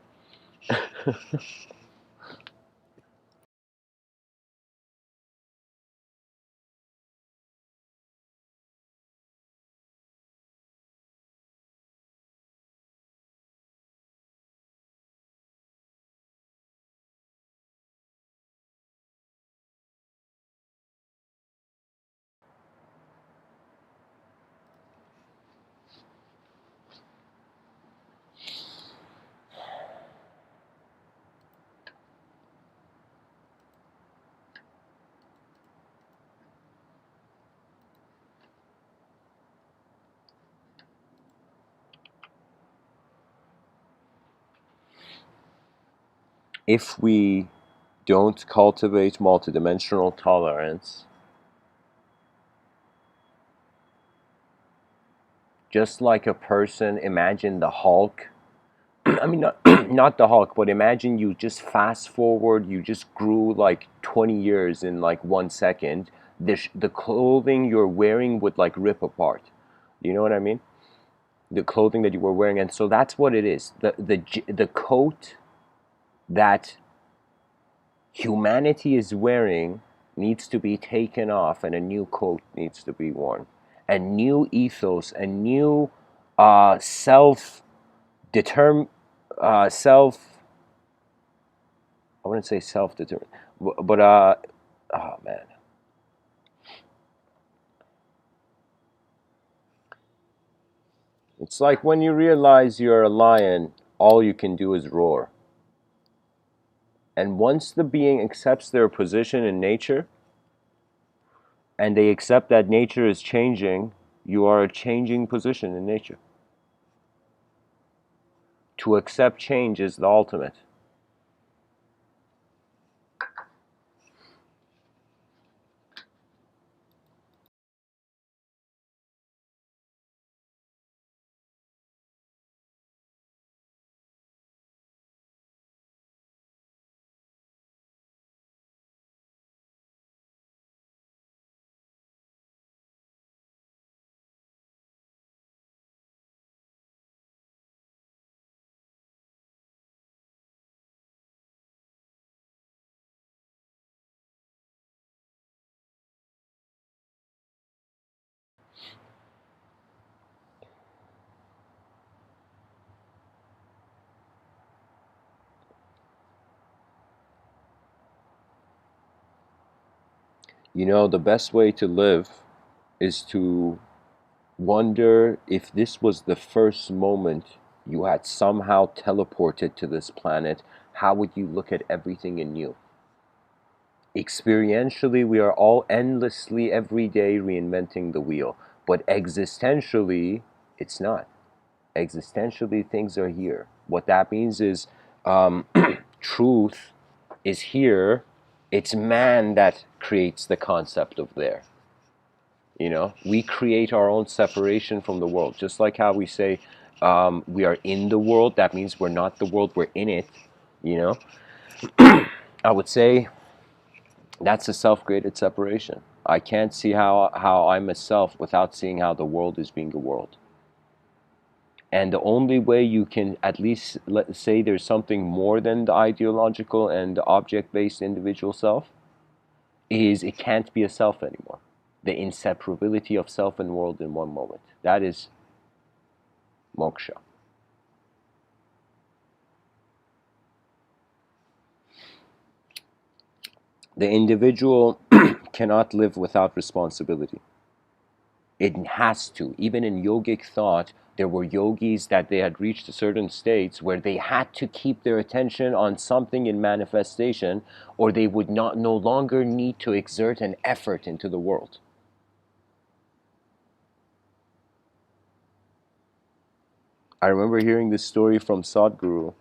If we don't cultivate multidimensional tolerance, Just like a person, imagine the Hulk. I mean, not, not the Hulk, but imagine you just fast forward, you just grew like 20 years in like 1 second. The clothing you're wearing would like rip apart. You know what I mean? The clothing that you were wearing. And so that's what it is. The coat that humanity is wearing needs to be taken off, and a new coat needs to be worn. A new ethos, a new self determ self, I wouldn't say self determined, but oh man, it's like when you realize you're a lion, all you can do is roar. And once the being accepts their position in nature, and they accept that nature is changing, you are a changing position in nature. To accept change is the ultimate. You know, the best way to live is to wonder if this was the first moment you had somehow teleported to this planet, how would you look at everything anew? Experientially, we are all endlessly every day reinventing the wheel, but existentially, it's not. Existentially, things are here. What that means is truth is here. It's man that creates the concept of there. You know, we create our own separation from the world. Just like how we say we are in the world, that means we're not the world, we're in it. You know, I would say that's a self-created separation. I can't see how I'm a self without seeing how the world is being a world. And the only way you can at least let's say there's something more than the ideological and the object-based individual self is it can't be a self anymore. The inseparability of self and world in one moment. That is moksha. The individual cannot live without responsibility. It has to. Even in yogic thought, there were yogis that they had reached certain states where they had to keep their attention on something in manifestation, or they would not no longer need to exert an effort into the world. I remember hearing this story from Sadhguru.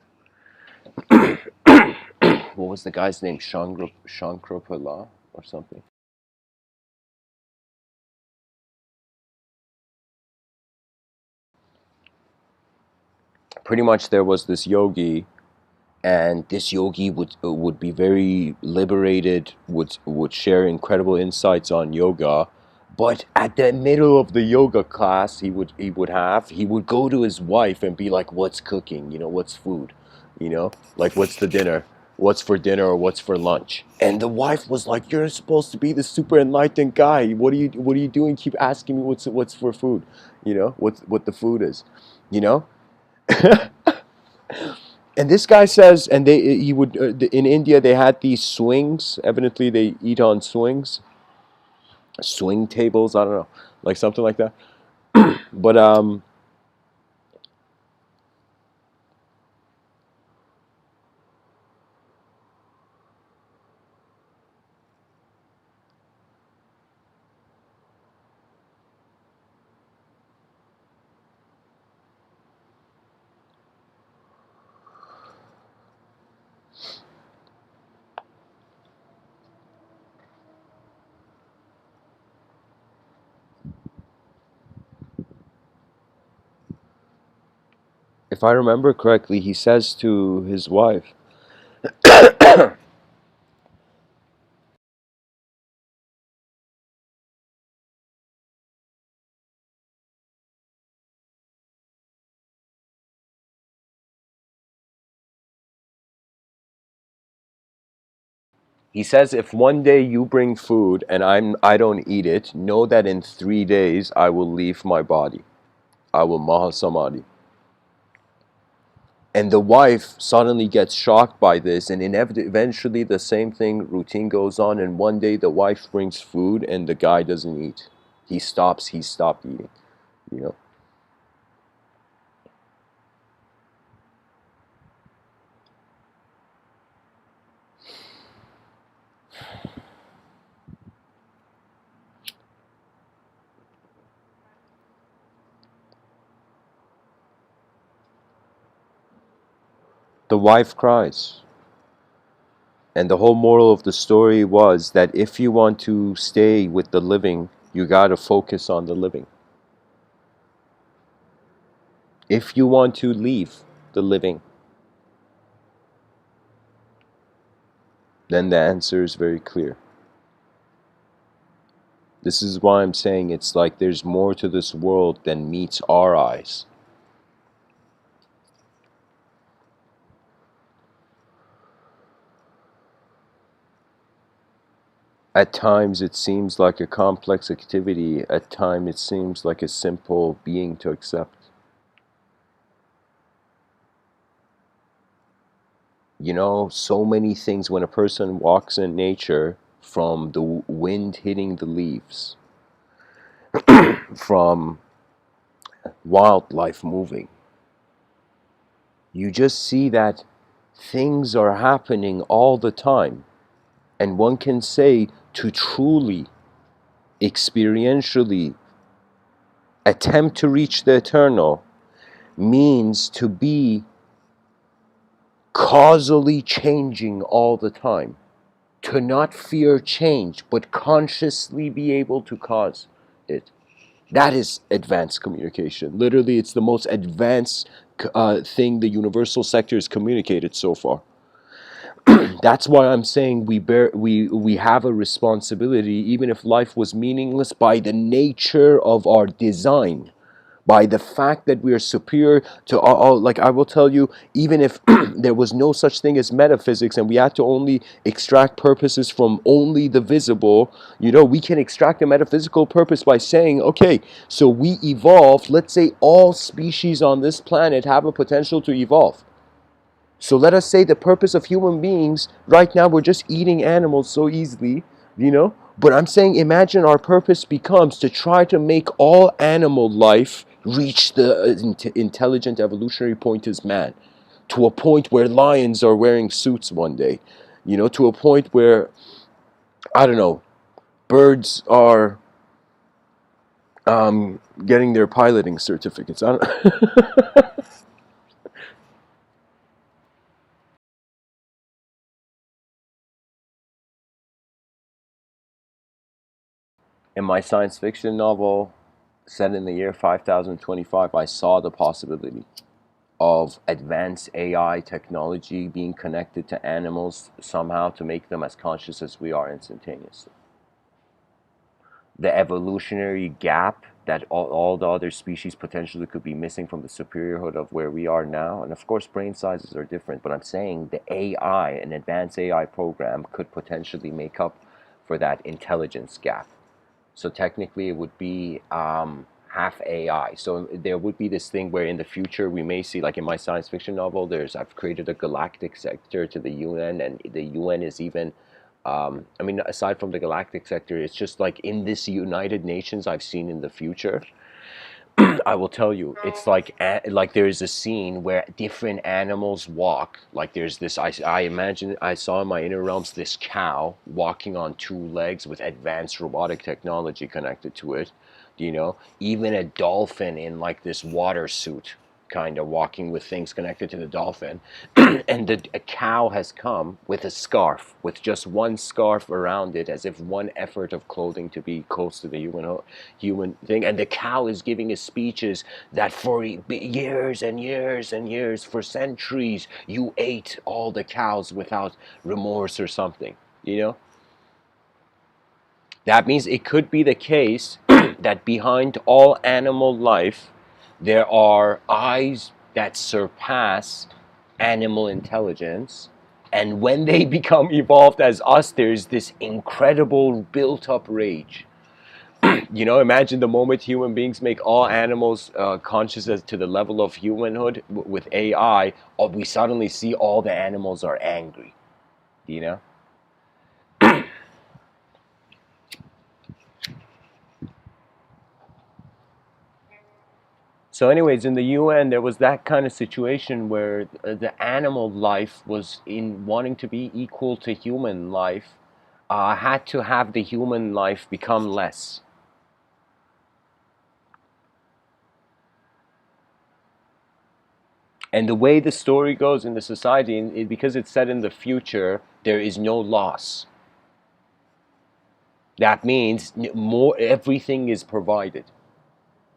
What was the guy's name? Shankrapala or something. Pretty much there was this yogi, and this yogi would be very liberated, would share incredible insights on yoga, but at the middle of the yoga class he would go to his wife and be like, what's cooking, you know, what's food, you know, like what's the dinner, what's for dinner, or what's for lunch. And the wife was like, you're supposed to be the super enlightened guy, what are you doing, keep asking me what's for food, you know, what the food is, you know. And this guy says, and he would in India they had these swings. Evidently, they eat on swings, swing tables. I don't know, like something like that. But If I remember correctly, he says to his wife, he says, if one day you bring food and I don't eat it, know that in 3 days I will leave my body. I will mahasamadhi. And the wife suddenly gets shocked by this, and eventually the same thing routine goes on. And one day the wife brings food, and the guy doesn't eat. He stops. He stopped eating. You know, the wife cries, and the whole moral of the story was that if you want to stay with the living, you gotta focus on the living. If you want to leave the living, then the answer is very clear. This is why I'm saying it's like there's more to this world than meets our eyes. At times it seems like a complex activity, at times it seems like a simple being to accept. You know, so many things when a person walks in nature, from the wind hitting the leaves, from wildlife moving, you just see that things are happening all the time. And one can say to truly, experientially attempt to reach the eternal means to be causally changing all the time. To not fear change, but consciously be able to cause it. That is advanced communication. Literally, it's the most advanced thing the universal sector has communicated so far. That's why I'm saying we have a responsibility, even if life was meaningless, by the nature of our design, by the fact that we are superior to all. Like I will tell you, even if there was no such thing as metaphysics and we had to only extract purposes from only the visible, you know, we can extract a metaphysical purpose by saying, okay, so we evolved. Let's say all species on this planet have a potential to evolve. So let us say the purpose of human beings, right now we're just eating animals so easily, you know? But I'm saying imagine our purpose becomes to try to make all animal life reach the intelligent evolutionary point as man. To a point where lions are wearing suits one day. You know, to a point where, I don't know, birds are getting their piloting certificates. I don't In my science fiction novel, set in the year 5025, I saw the possibility of advanced AI technology being connected to animals somehow to make them as conscious as we are instantaneously. The evolutionary gap that all the other species potentially could be missing from the superiorhood of where we are now. And of course, brain sizes are different, but I'm saying the AI, an advanced AI program, could potentially make up for that intelligence gap. So technically, it would be half AI. So there would be this thing where in the future we may see, like in my science fiction novel, I've created a galactic sector to the UN, and the UN is even. I mean, aside from the galactic sector, it's just like in this United Nations I've seen in the future. I will tell you, it's like there's a scene where different animals walk. Like there's this, I imagine I saw in my inner realms this cow walking on two legs with advanced robotic technology connected to it. You know, even a dolphin in like this water suit. kind of walking with things connected to the dolphin, and a cow has come with a scarf, with just one scarf around it, as if one effort of clothing to be close to the human thing. And the cow is giving us speeches that for years and years and years, for centuries, you ate all the cows without remorse or something, you know? That means it could be the case that behind all animal life, there are eyes that surpass animal intelligence. And when they become evolved as us, there's this incredible built up rage. You know, imagine the moment human beings make all animals conscious as to the level of humanhood with AI, we suddenly see all the animals are angry, you know? So anyways, in the UN, there was that kind of situation where the animal life was in wanting to be equal to human life, had to have the human life become less. And the way the story goes in the society, because it's set in the future, there is no loss. That means more, everything is provided.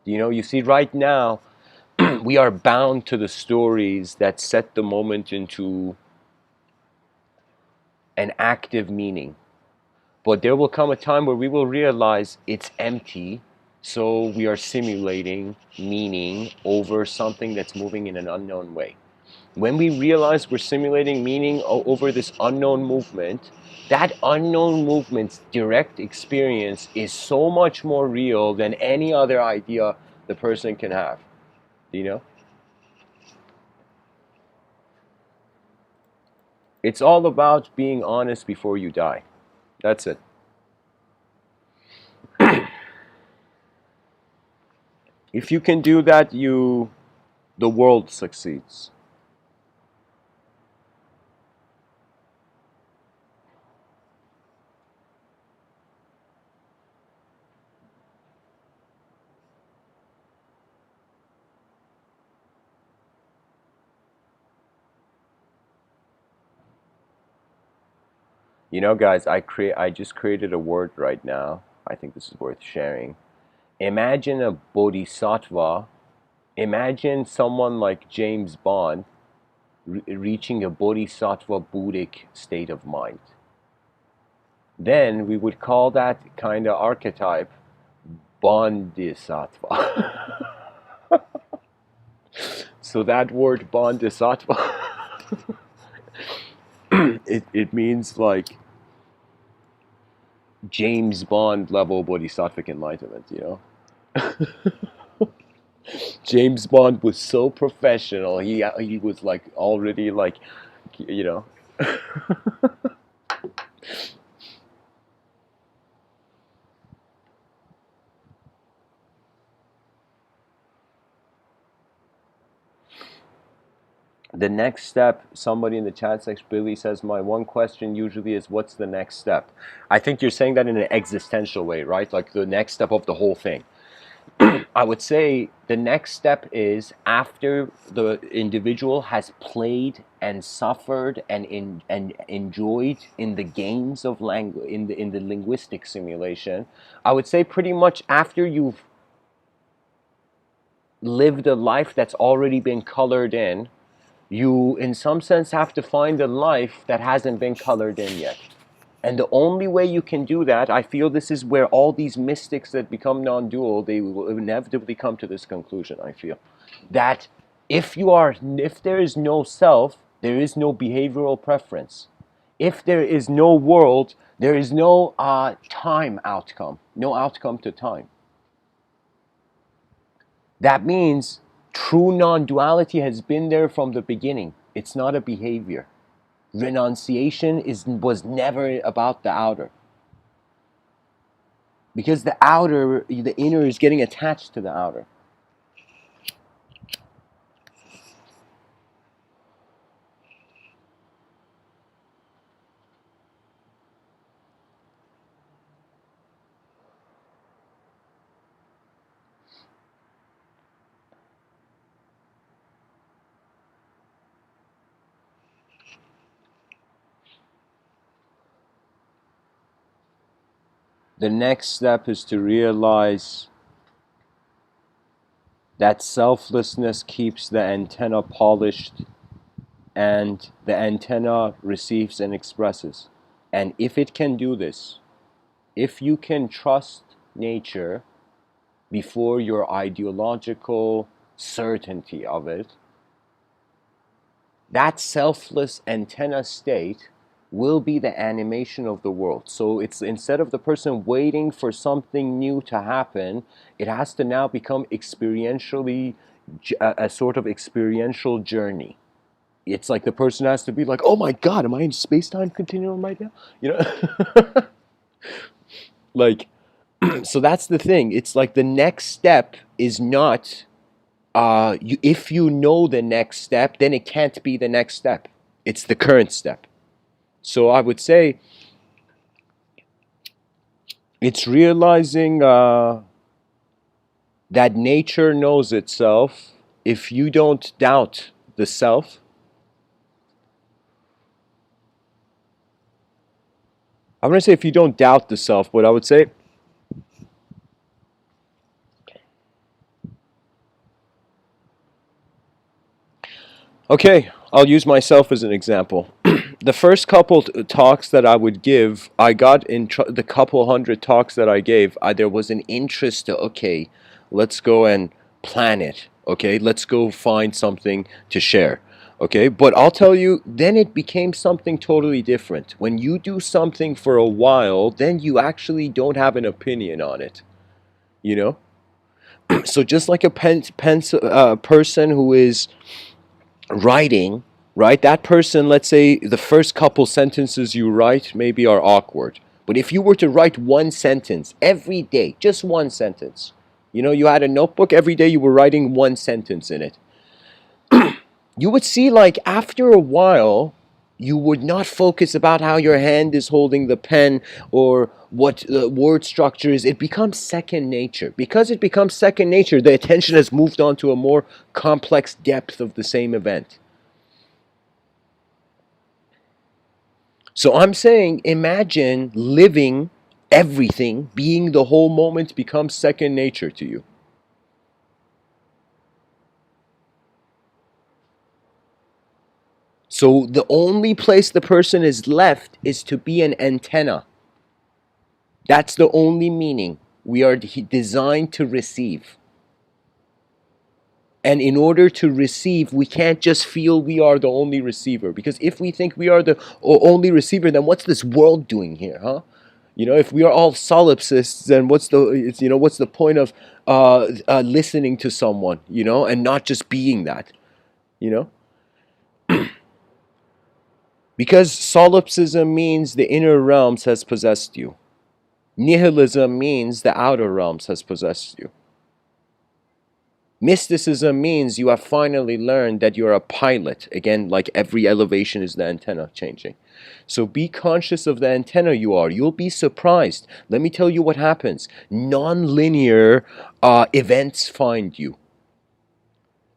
You know, you see right now, we are bound to the stories that set the moment into an active meaning. But there will come a time where we will realize it's empty, so we are simulating meaning over something that's moving in an unknown way. When we realize we're simulating meaning over this unknown movement, that unknown movement's direct experience is so much more real than any other idea the person can have. You know? It's all about being honest before you die. That's it. If you can do that, the world succeeds. You know, guys, I just created a word right now. I think this is worth sharing. Imagine a bodhisattva. Imagine someone like James Bond reaching a bodhisattva Buddhic state of mind. Then we would call that kind of archetype Bodhisattva. So that word Bodhisattva, it means like James Bond level bodhisattvic enlightenment, you know? James Bond was so professional. He was like already like, you know. The next step, somebody in the chat section, Billy says, my one question usually is, what's the next step? I think you're saying that in an existential way, right? Like the next step of the whole thing. I would say the next step is after the individual has played and suffered and enjoyed in the games of language, in the linguistic simulation. I would say pretty much after you've lived a life that's already been colored in, you in some sense have to find a life that hasn't been colored in yet. And the only way you can do that, I feel this is where all these mystics that become non-dual, they will inevitably come to this conclusion, I feel. That if there is no self, there is no behavioral preference. If there is no world, there is no time outcome, no outcome to time. That means true non-duality has been there from the beginning. It's not a behavior. Renunciation was never about the outer. Because the inner is getting attached to the outer. The next step is to realize that selflessness keeps the antenna polished, and the antenna receives and expresses. And if it can do this, if you can trust nature before your ideological certainty of it, that selfless antenna state will be the animation of the world. So it's, instead of the person waiting for something new to happen, it has to now become experientially a sort of experiential journey. It's like the person has to be like, oh my God, am I in space-time continuum right now? You know, like, so that's the thing. It's like the next step is not, if you know the next step, then it can't be the next step. It's the current step. So I would say it's realizing that nature knows itself. If you don't doubt the self, I'm going to say if you don't doubt the self, but I would say okay, I'll use myself as an example. The first couple talks that I would give, I got in the couple hundred talks that I gave, there was an interest to, okay, let's go and plan it. Okay, let's go find something to share. Okay, but I'll tell you, then it became something totally different. When you do something for a while, then you actually don't have an opinion on it. You know? So just like a person who is writing, right? That person, let's say the first couple sentences you write maybe are awkward. But if you were to write one sentence every day, just one sentence, you had a notebook, every day you were writing one sentence in it, you would see, like, after a while, you would not focus about how your hand is holding the pen or what the word structure is. It becomes second nature. Because it becomes second nature, the attention has moved on to a more complex depth of the same event. So I'm saying, imagine living everything, being the whole moment becomes second nature to you. So the only place the person is left is to be an antenna. That's the only meaning. We are designed to receive. And in order to receive, we can't just feel we are the only receiver. Because if we think we are the only receiver, then what's this world doing here, huh? If we are all solipsists, then what's the point of listening to someone, and not just being that, you know? Because solipsism means the inner realms has possessed you. Nihilism means the outer realms has possessed you. Mysticism means you have finally learned that you're a pilot. Again, like every elevation is the antenna changing. So be conscious of the antenna you are. You'll be surprised. Let me tell you what happens. Non-linear events find you.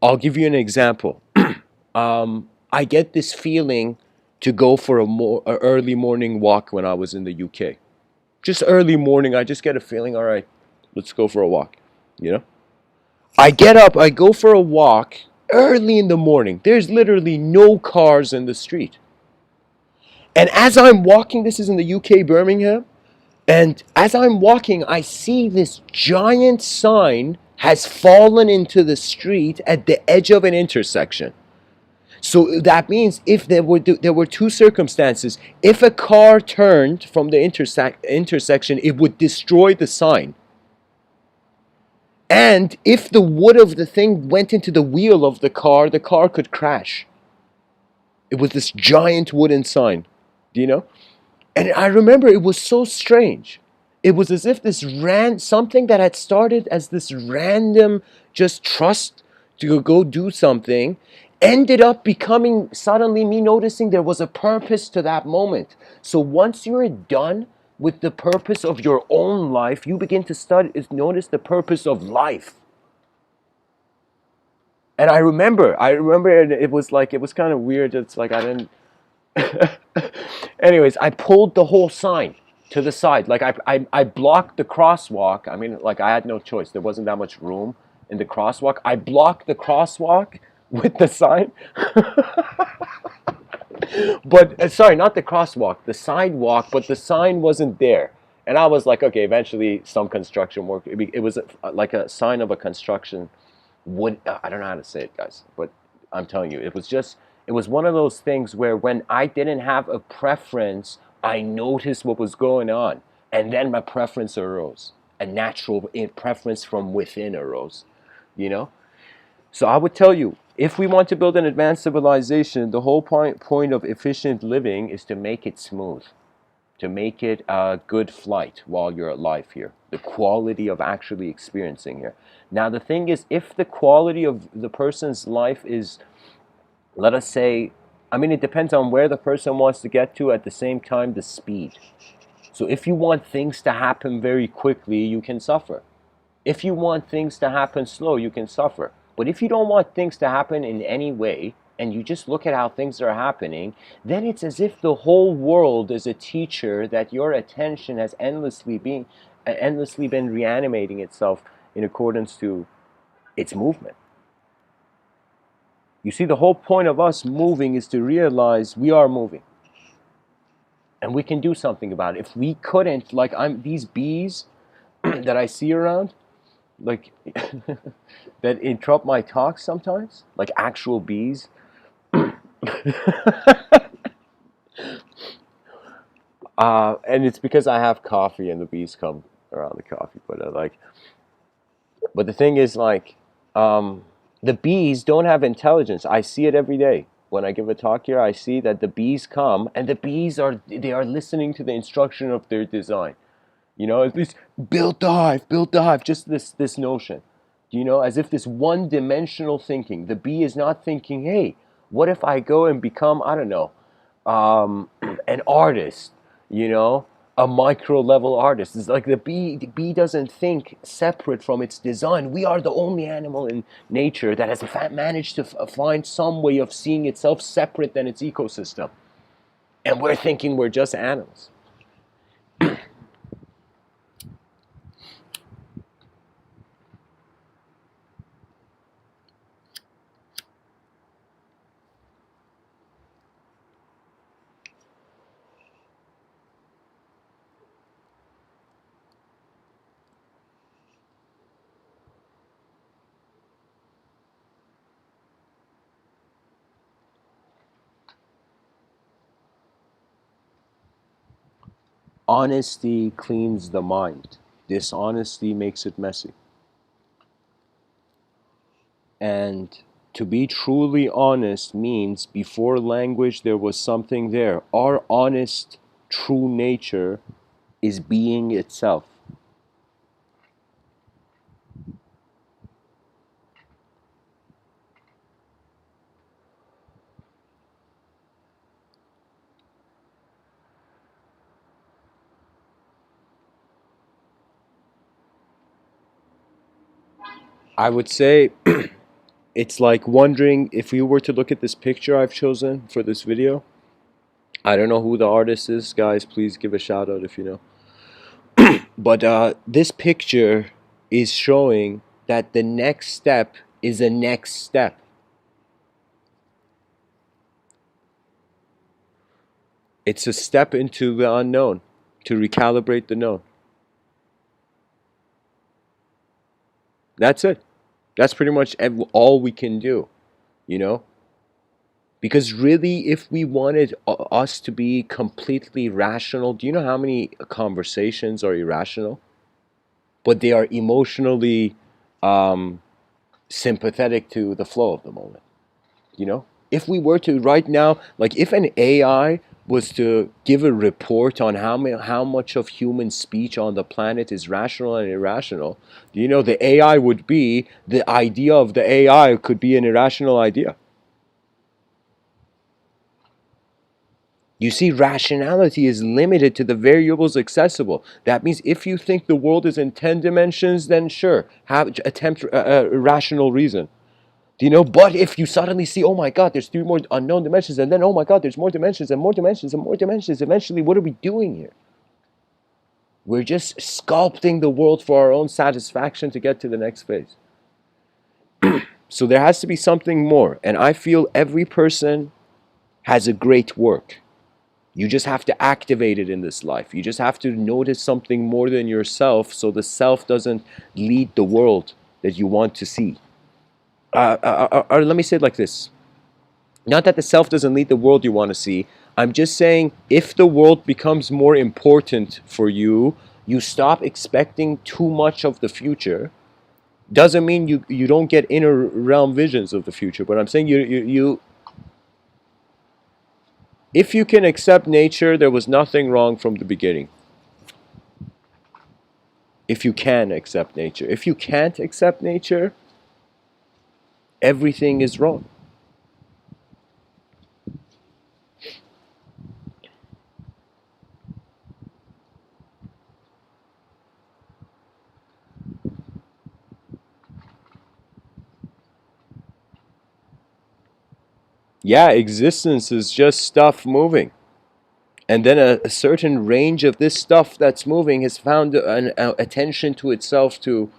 I'll give you an example. I get this feeling to go for a early morning walk when I was in the UK. Just early morning, I just get a feeling, all right, let's go for a walk, I get up, I go for a walk early in the morning. There's literally no cars in the street. And as I'm walking, this is in the UK, Birmingham, and as I'm walking, I see this giant sign has fallen into the street at the edge of an intersection. So that means if there were two circumstances. If a car turned from the intersection, it would destroy the sign. And if the wood of the thing went into the wheel of the car could crash. It was this giant wooden sign, do you know? And I remember it was so strange. It was as if something that had started as this random just trust to go do something ended up becoming suddenly me noticing there was a purpose to that moment. So once you're done with the purpose of your own life, you begin to notice the purpose of life. And I remember it was kind of weird. It's like I didn't. Anyways, I pulled the whole sign. to the side. Like I blocked the crosswalk. I mean, like I had no choice. There wasn't that much room in the crosswalk. I blocked the crosswalk with the sign. But sorry, not the crosswalk, the sidewalk, but the sign wasn't there. And I was like, okay, eventually some construction work. It was like a sign of a construction wood. I don't know how to say it, guys, but I'm telling you, it was one of those things where when I didn't have a preference, I noticed what was going on. And then my preference arose. A natural preference from within arose, you know? So I would tell you, if we want to build an advanced civilization, the whole point of efficient living is to make it smooth, to make it a good flight while you're alive here, the quality of actually experiencing here. Now the thing is, if the quality of the person's life is, let us say, I mean, it depends on where the person wants to get to, at the same time, the speed. So if you want things to happen very quickly, you can suffer. If you want things to happen slow, you can suffer. But if you don't want things to happen in any way, and you just look at how things are happening, then it's as if the whole world is a teacher that your attention has endlessly been reanimating itself in accordance to its movement. You see, the whole point of us moving is to realize we are moving. And we can do something about it. If we couldn't, like these bees that I see around, like that interrupt my talk sometimes, like actual bees. And it's because I have coffee and the bees come around the coffee. But the thing is, like, the bees don't have intelligence. I see it every day. When I give a talk here, I see that the bees come, and they are listening to the instruction of their design. You know, at least build the hive, just this notion. You know, as if this one-dimensional thinking. The bee is not thinking, hey, what if I go and become, I don't know, an artist, you know, a micro-level artist. It's like the bee doesn't think separate from its design. We are the only animal in nature that has managed to find some way of seeing itself separate than its ecosystem. And we're thinking we're just animals. Honesty cleans the mind. Dishonesty makes it messy. And to be truly honest means before language there was something there. Our honest, true nature is being itself. I would say it's like wondering if you were to look at this picture I've chosen for this video. I don't know who the artist is, guys. Please give a shout out if you know. But this picture is showing that the next step is a next step. It's a step into the unknown to recalibrate the known. That's it. That's pretty much all we can do, you know? Because really, if we wanted us to be completely rational, do you know how many conversations are irrational? But they are emotionally sympathetic to the flow of the moment, you know? If we were to right now, like if an AI was to give a report on how much of human speech on the planet is rational and irrational, do you know the AI would be, the idea of the AI could be an irrational idea. You see, rationality is limited to the variables accessible. That means if you think the world is in 10 dimensions, then sure, attempt rational reason. Do you know? But if you suddenly see, oh my God, there's 3 more unknown dimensions, and then oh my God, there's more dimensions and more dimensions and more dimensions, eventually, what are we doing here? We're just sculpting the world for our own satisfaction to get to the next phase. So there has to be something more. And I feel every person has a great work. You just have to activate it in this life. You just have to notice something more than yourself so the self doesn't lead the world that you want to see. Or let me say it like this. Not that the self doesn't lead the world you want to see. I'm just saying if the world becomes more important for you, you stop expecting too much of the future. Doesn't mean you don't get inner realm visions of the future, but I'm saying you if you can accept nature, there was nothing wrong from the beginning. If you can accept nature. If you can't accept nature, everything is wrong. Yeah, existence is just stuff moving. And then a certain range of this stuff that's moving has found an attention to itself to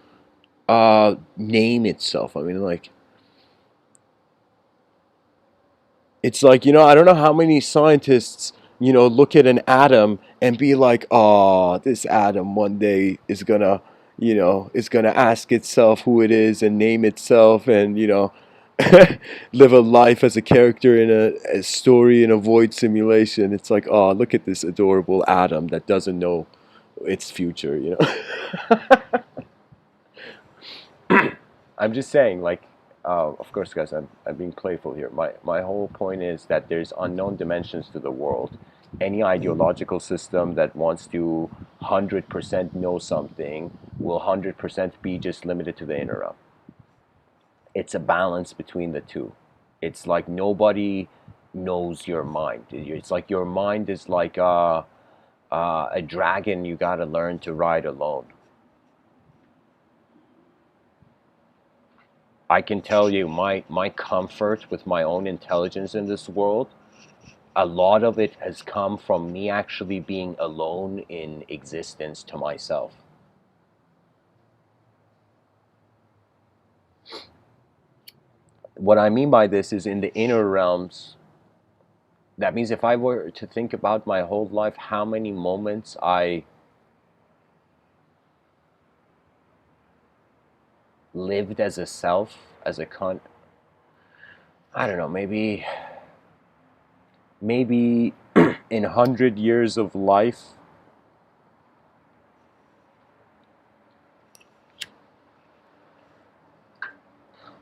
name itself. I mean, like, it's like, I don't know how many scientists, look at an atom and be like, oh, this atom one day is gonna, is gonna ask itself who it is and name itself and, live a life as a character in a story in a void simulation. It's like, oh, look at this adorable atom that doesn't know its future. I'm just saying, like, of course, guys, I'm being playful here. My whole point is that there's unknown dimensions to the world. Any ideological system that wants to 100% know something will 100% be just limited to the inner realm. It's a balance between the two. It's like nobody knows your mind. It's like your mind is like a dragon you got to learn to ride alone. I can tell you my comfort with my own intelligence in this world, a lot of it has come from me actually being alone in existence to myself. What I mean by this is in the inner realms, that means if I were to think about my whole life, how many moments I lived as a self, as a I don't know, maybe in 100 years of life,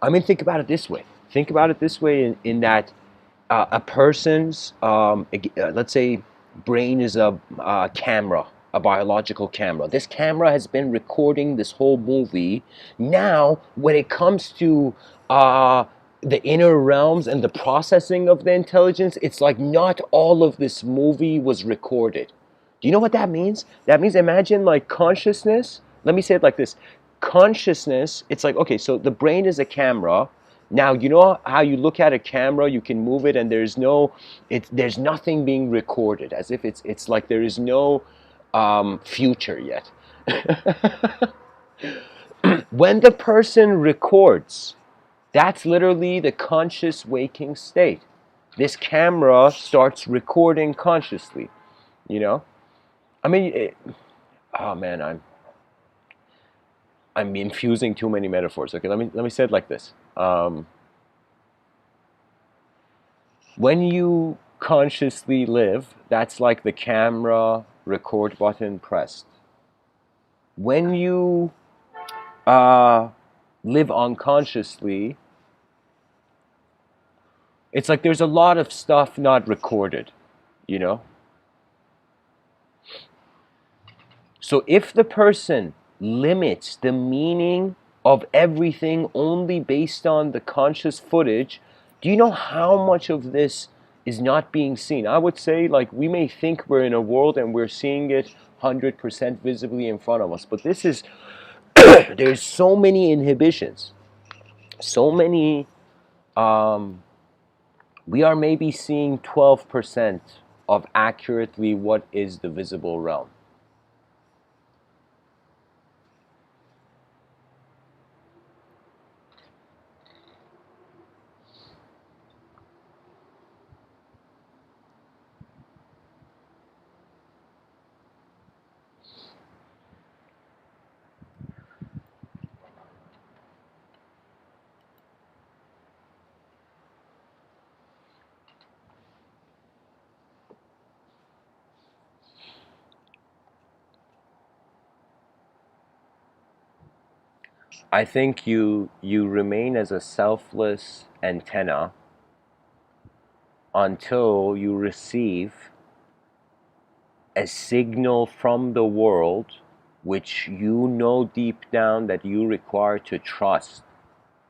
I mean, think about it this way. Think about it this way in that a person's, let's say, brain is a camera, a biological camera. This camera has been recording this whole movie. Now, when it comes to the inner realms and the processing of the intelligence, it's like not all of this movie was recorded. Do you know what that means? That means imagine like consciousness. Let me say it like this. Consciousness, it's like, okay, so the brain is a camera. Now, you know how you look at a camera, you can move it and there's nothing being recorded, as if it's like there is no future yet. When the person records, that's literally the conscious waking state. This camera starts recording consciously, you know? I mean, oh man, I'm infusing too many metaphors. Okay, let me say it like this. When you consciously live, that's like the camera record button pressed. When you live unconsciously, it's like there's a lot of stuff not recorded, you know? So if the person limits the meaning of everything only based on the conscious footage, do you know how much of this is not being seen? I would say, like, we may think we're in a world and we're seeing it 100% visibly in front of us, but this is, there's so many inhibitions, so many, we are maybe seeing 12% of accurately what is the visible realm. I think you remain as a selfless antenna until you receive a signal from the world which you know deep down that you require to trust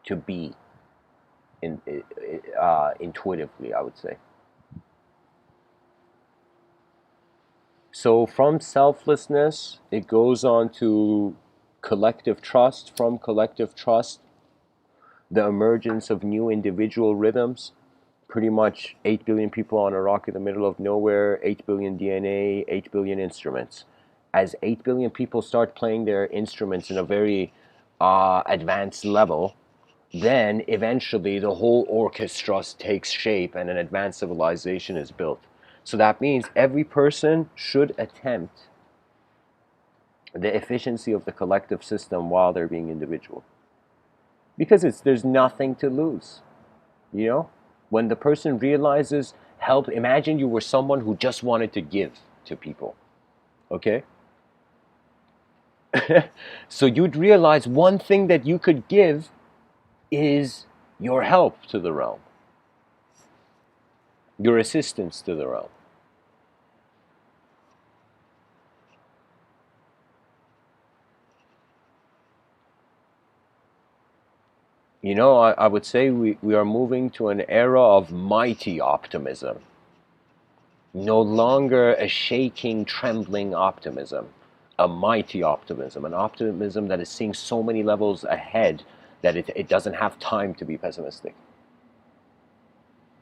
to be intuitively, I would say. So from selflessness, it goes on to collective trust. From collective trust, the emergence of new individual rhythms. Pretty much 8 billion people on a rock in the middle of nowhere, 8 billion DNA, 8 billion instruments. As 8 billion people start playing their instruments in a very advanced level, then eventually the whole orchestra takes shape and an advanced civilization is built. So that means every person should attempt the efficiency of the collective system while they're being individual. Because there's nothing to lose, you know? When the person realizes help, imagine you were someone who just wanted to give to people, okay? So you'd realize one thing that you could give is your help to the realm, your assistance to the realm. You know, I would say we are moving to an era of mighty optimism, no longer a shaking, trembling optimism, a mighty optimism, an optimism that is seeing so many levels ahead that it doesn't have time to be pessimistic.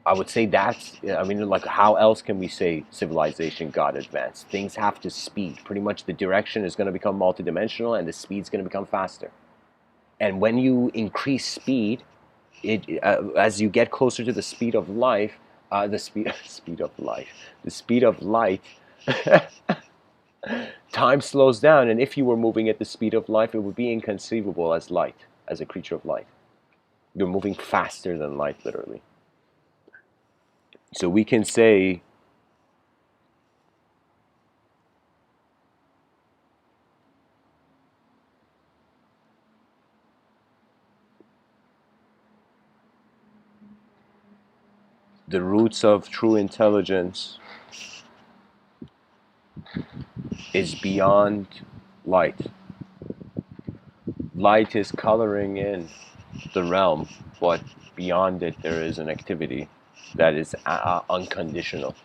I would say that's, I mean, like, how else can we say civilization got advanced? Things have to speed. Pretty much the direction is going to become multidimensional and the speed's going to become faster. And when you increase speed, as you get closer to the speed of life, the speed speed of life, the speed of light, time slows down. And if you were moving at the speed of life, it would be inconceivable as light, as a creature of light. You're moving faster than light, literally. So we can say the roots of true intelligence is beyond light. Light is coloring in the realm, but beyond it there is an activity that is unconditional.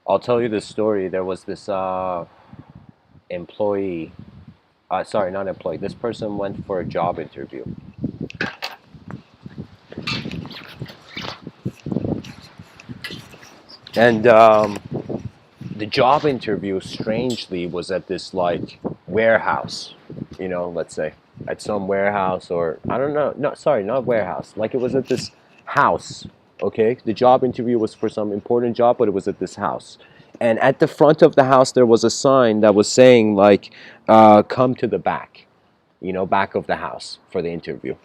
I'll tell you this story. There was this employee, sorry, not employee. This person went for a job interview, and the job interview, strangely, was at this like warehouse. You know, let's say at some warehouse, or I don't know. No, sorry, not warehouse. Like, it was at this house. Okay, the job interview was for some important job, but it was at this house. And at the front of the house, there was a sign that was saying like, "Come to the back." You know, back of the house for the interview.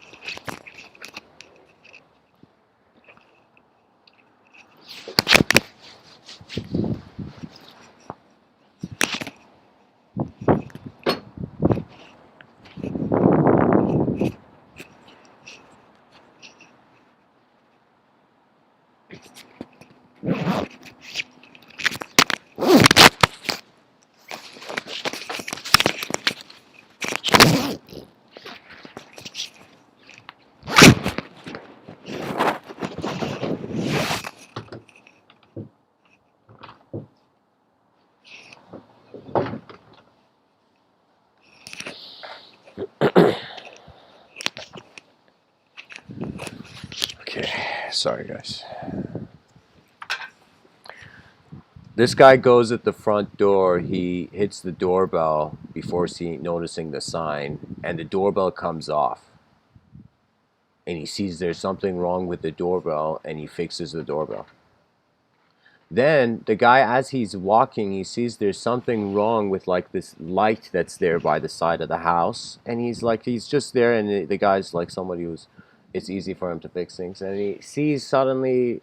Okay, sorry guys. This guy goes at the front door. He hits the doorbell before noticing the sign, and the doorbell comes off. And he sees there's something wrong with the doorbell, and he fixes the doorbell. Then the guy, as he's walking, he sees there's something wrong with like this light that's there by the side of the house, and he's just there, and the guy's like somebody who's, it's easy for him to fix things, and he sees suddenly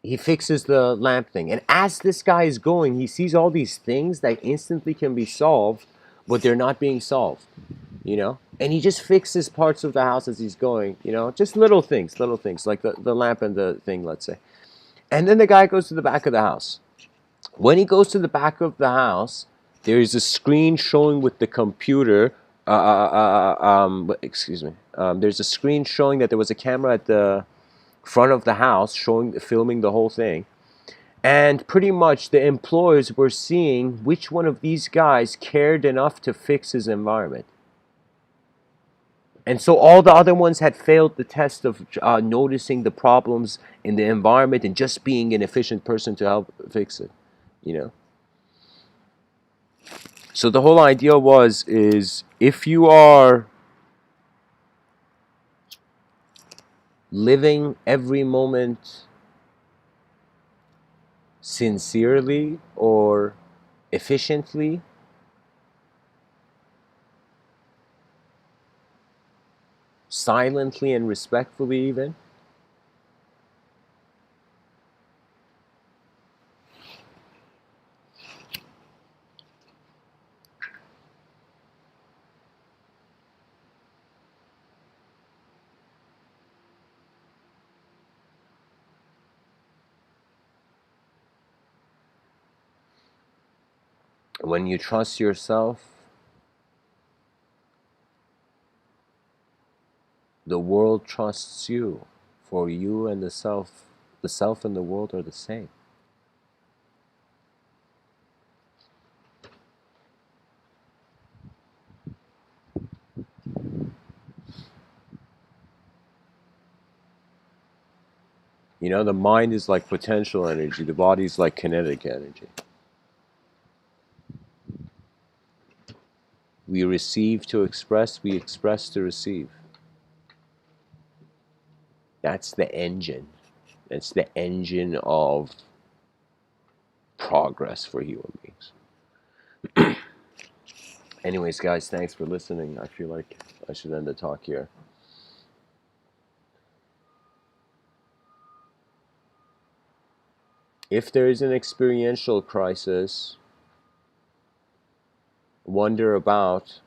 he fixes the lamp thing. And as this guy is going, he sees all these things that instantly can be solved, but they're not being solved, you know? And he just fixes parts of the house as he's going, you know? Just little things, like the lamp and the thing, let's say. And then the guy goes to the back of the house. When he goes to the back of the house, there is a screen showing with the computer. Excuse me. There's a screen showing that there was a camera at the front of the house filming the whole thing. And pretty much the employers were seeing which one of these guys cared enough to fix his environment. And so all the other ones had failed the test of noticing the problems in the environment and just being an efficient person to help fix it, you know. So the whole idea is if you are living every moment sincerely or efficiently, silently and respectfully even, when you trust yourself, the world trusts you, for you and the self and the world are the same. You know, the mind is like potential energy, the body is like kinetic energy. We receive to express, we express to receive. That's the engine. That's the engine of progress for human beings. Anyways, guys, thanks for listening. I feel like I should end the talk here. If there is an experiential crisis, wonder about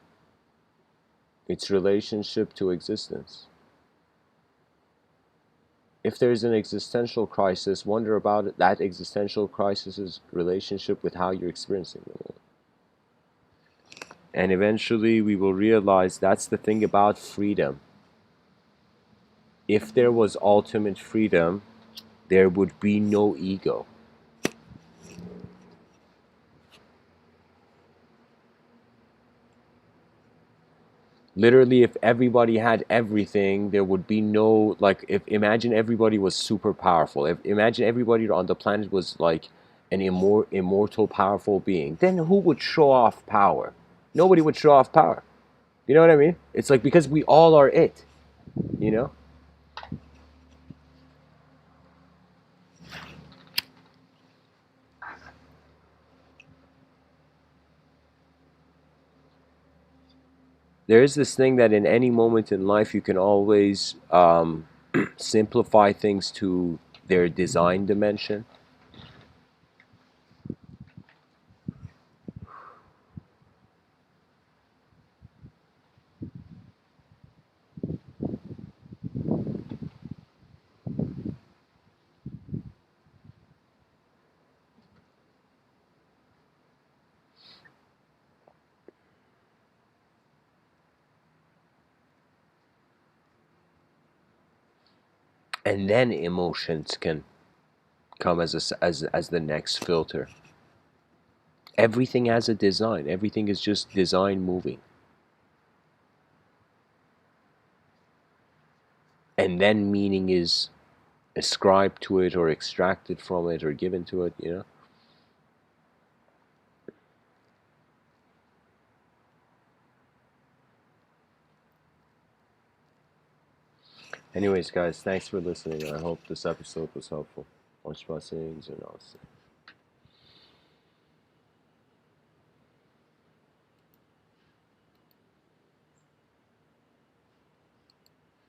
its relationship to existence. If there is an existential crisis, wonder about that existential crisis's relationship with how you're experiencing the world. And eventually we will realize that's the thing about freedom. If there was ultimate freedom, there would be no ego. Literally, if everybody had everything, there would be no, like, if imagine everybody was super powerful. Imagine everybody on the planet was like an immortal, powerful being. Then who would show off power? Nobody would show off power. You know what I mean? It's like because we all are it, you know? There is this thing that in any moment in life you can always simplify things to their design dimension. And then emotions can come as the next filter. Everything has a design. Everything is just design moving. And then meaning is ascribed to it or extracted from it or given to it, you know? Anyways, guys, thanks for listening. I hope this episode was helpful. Much blessings and namaste.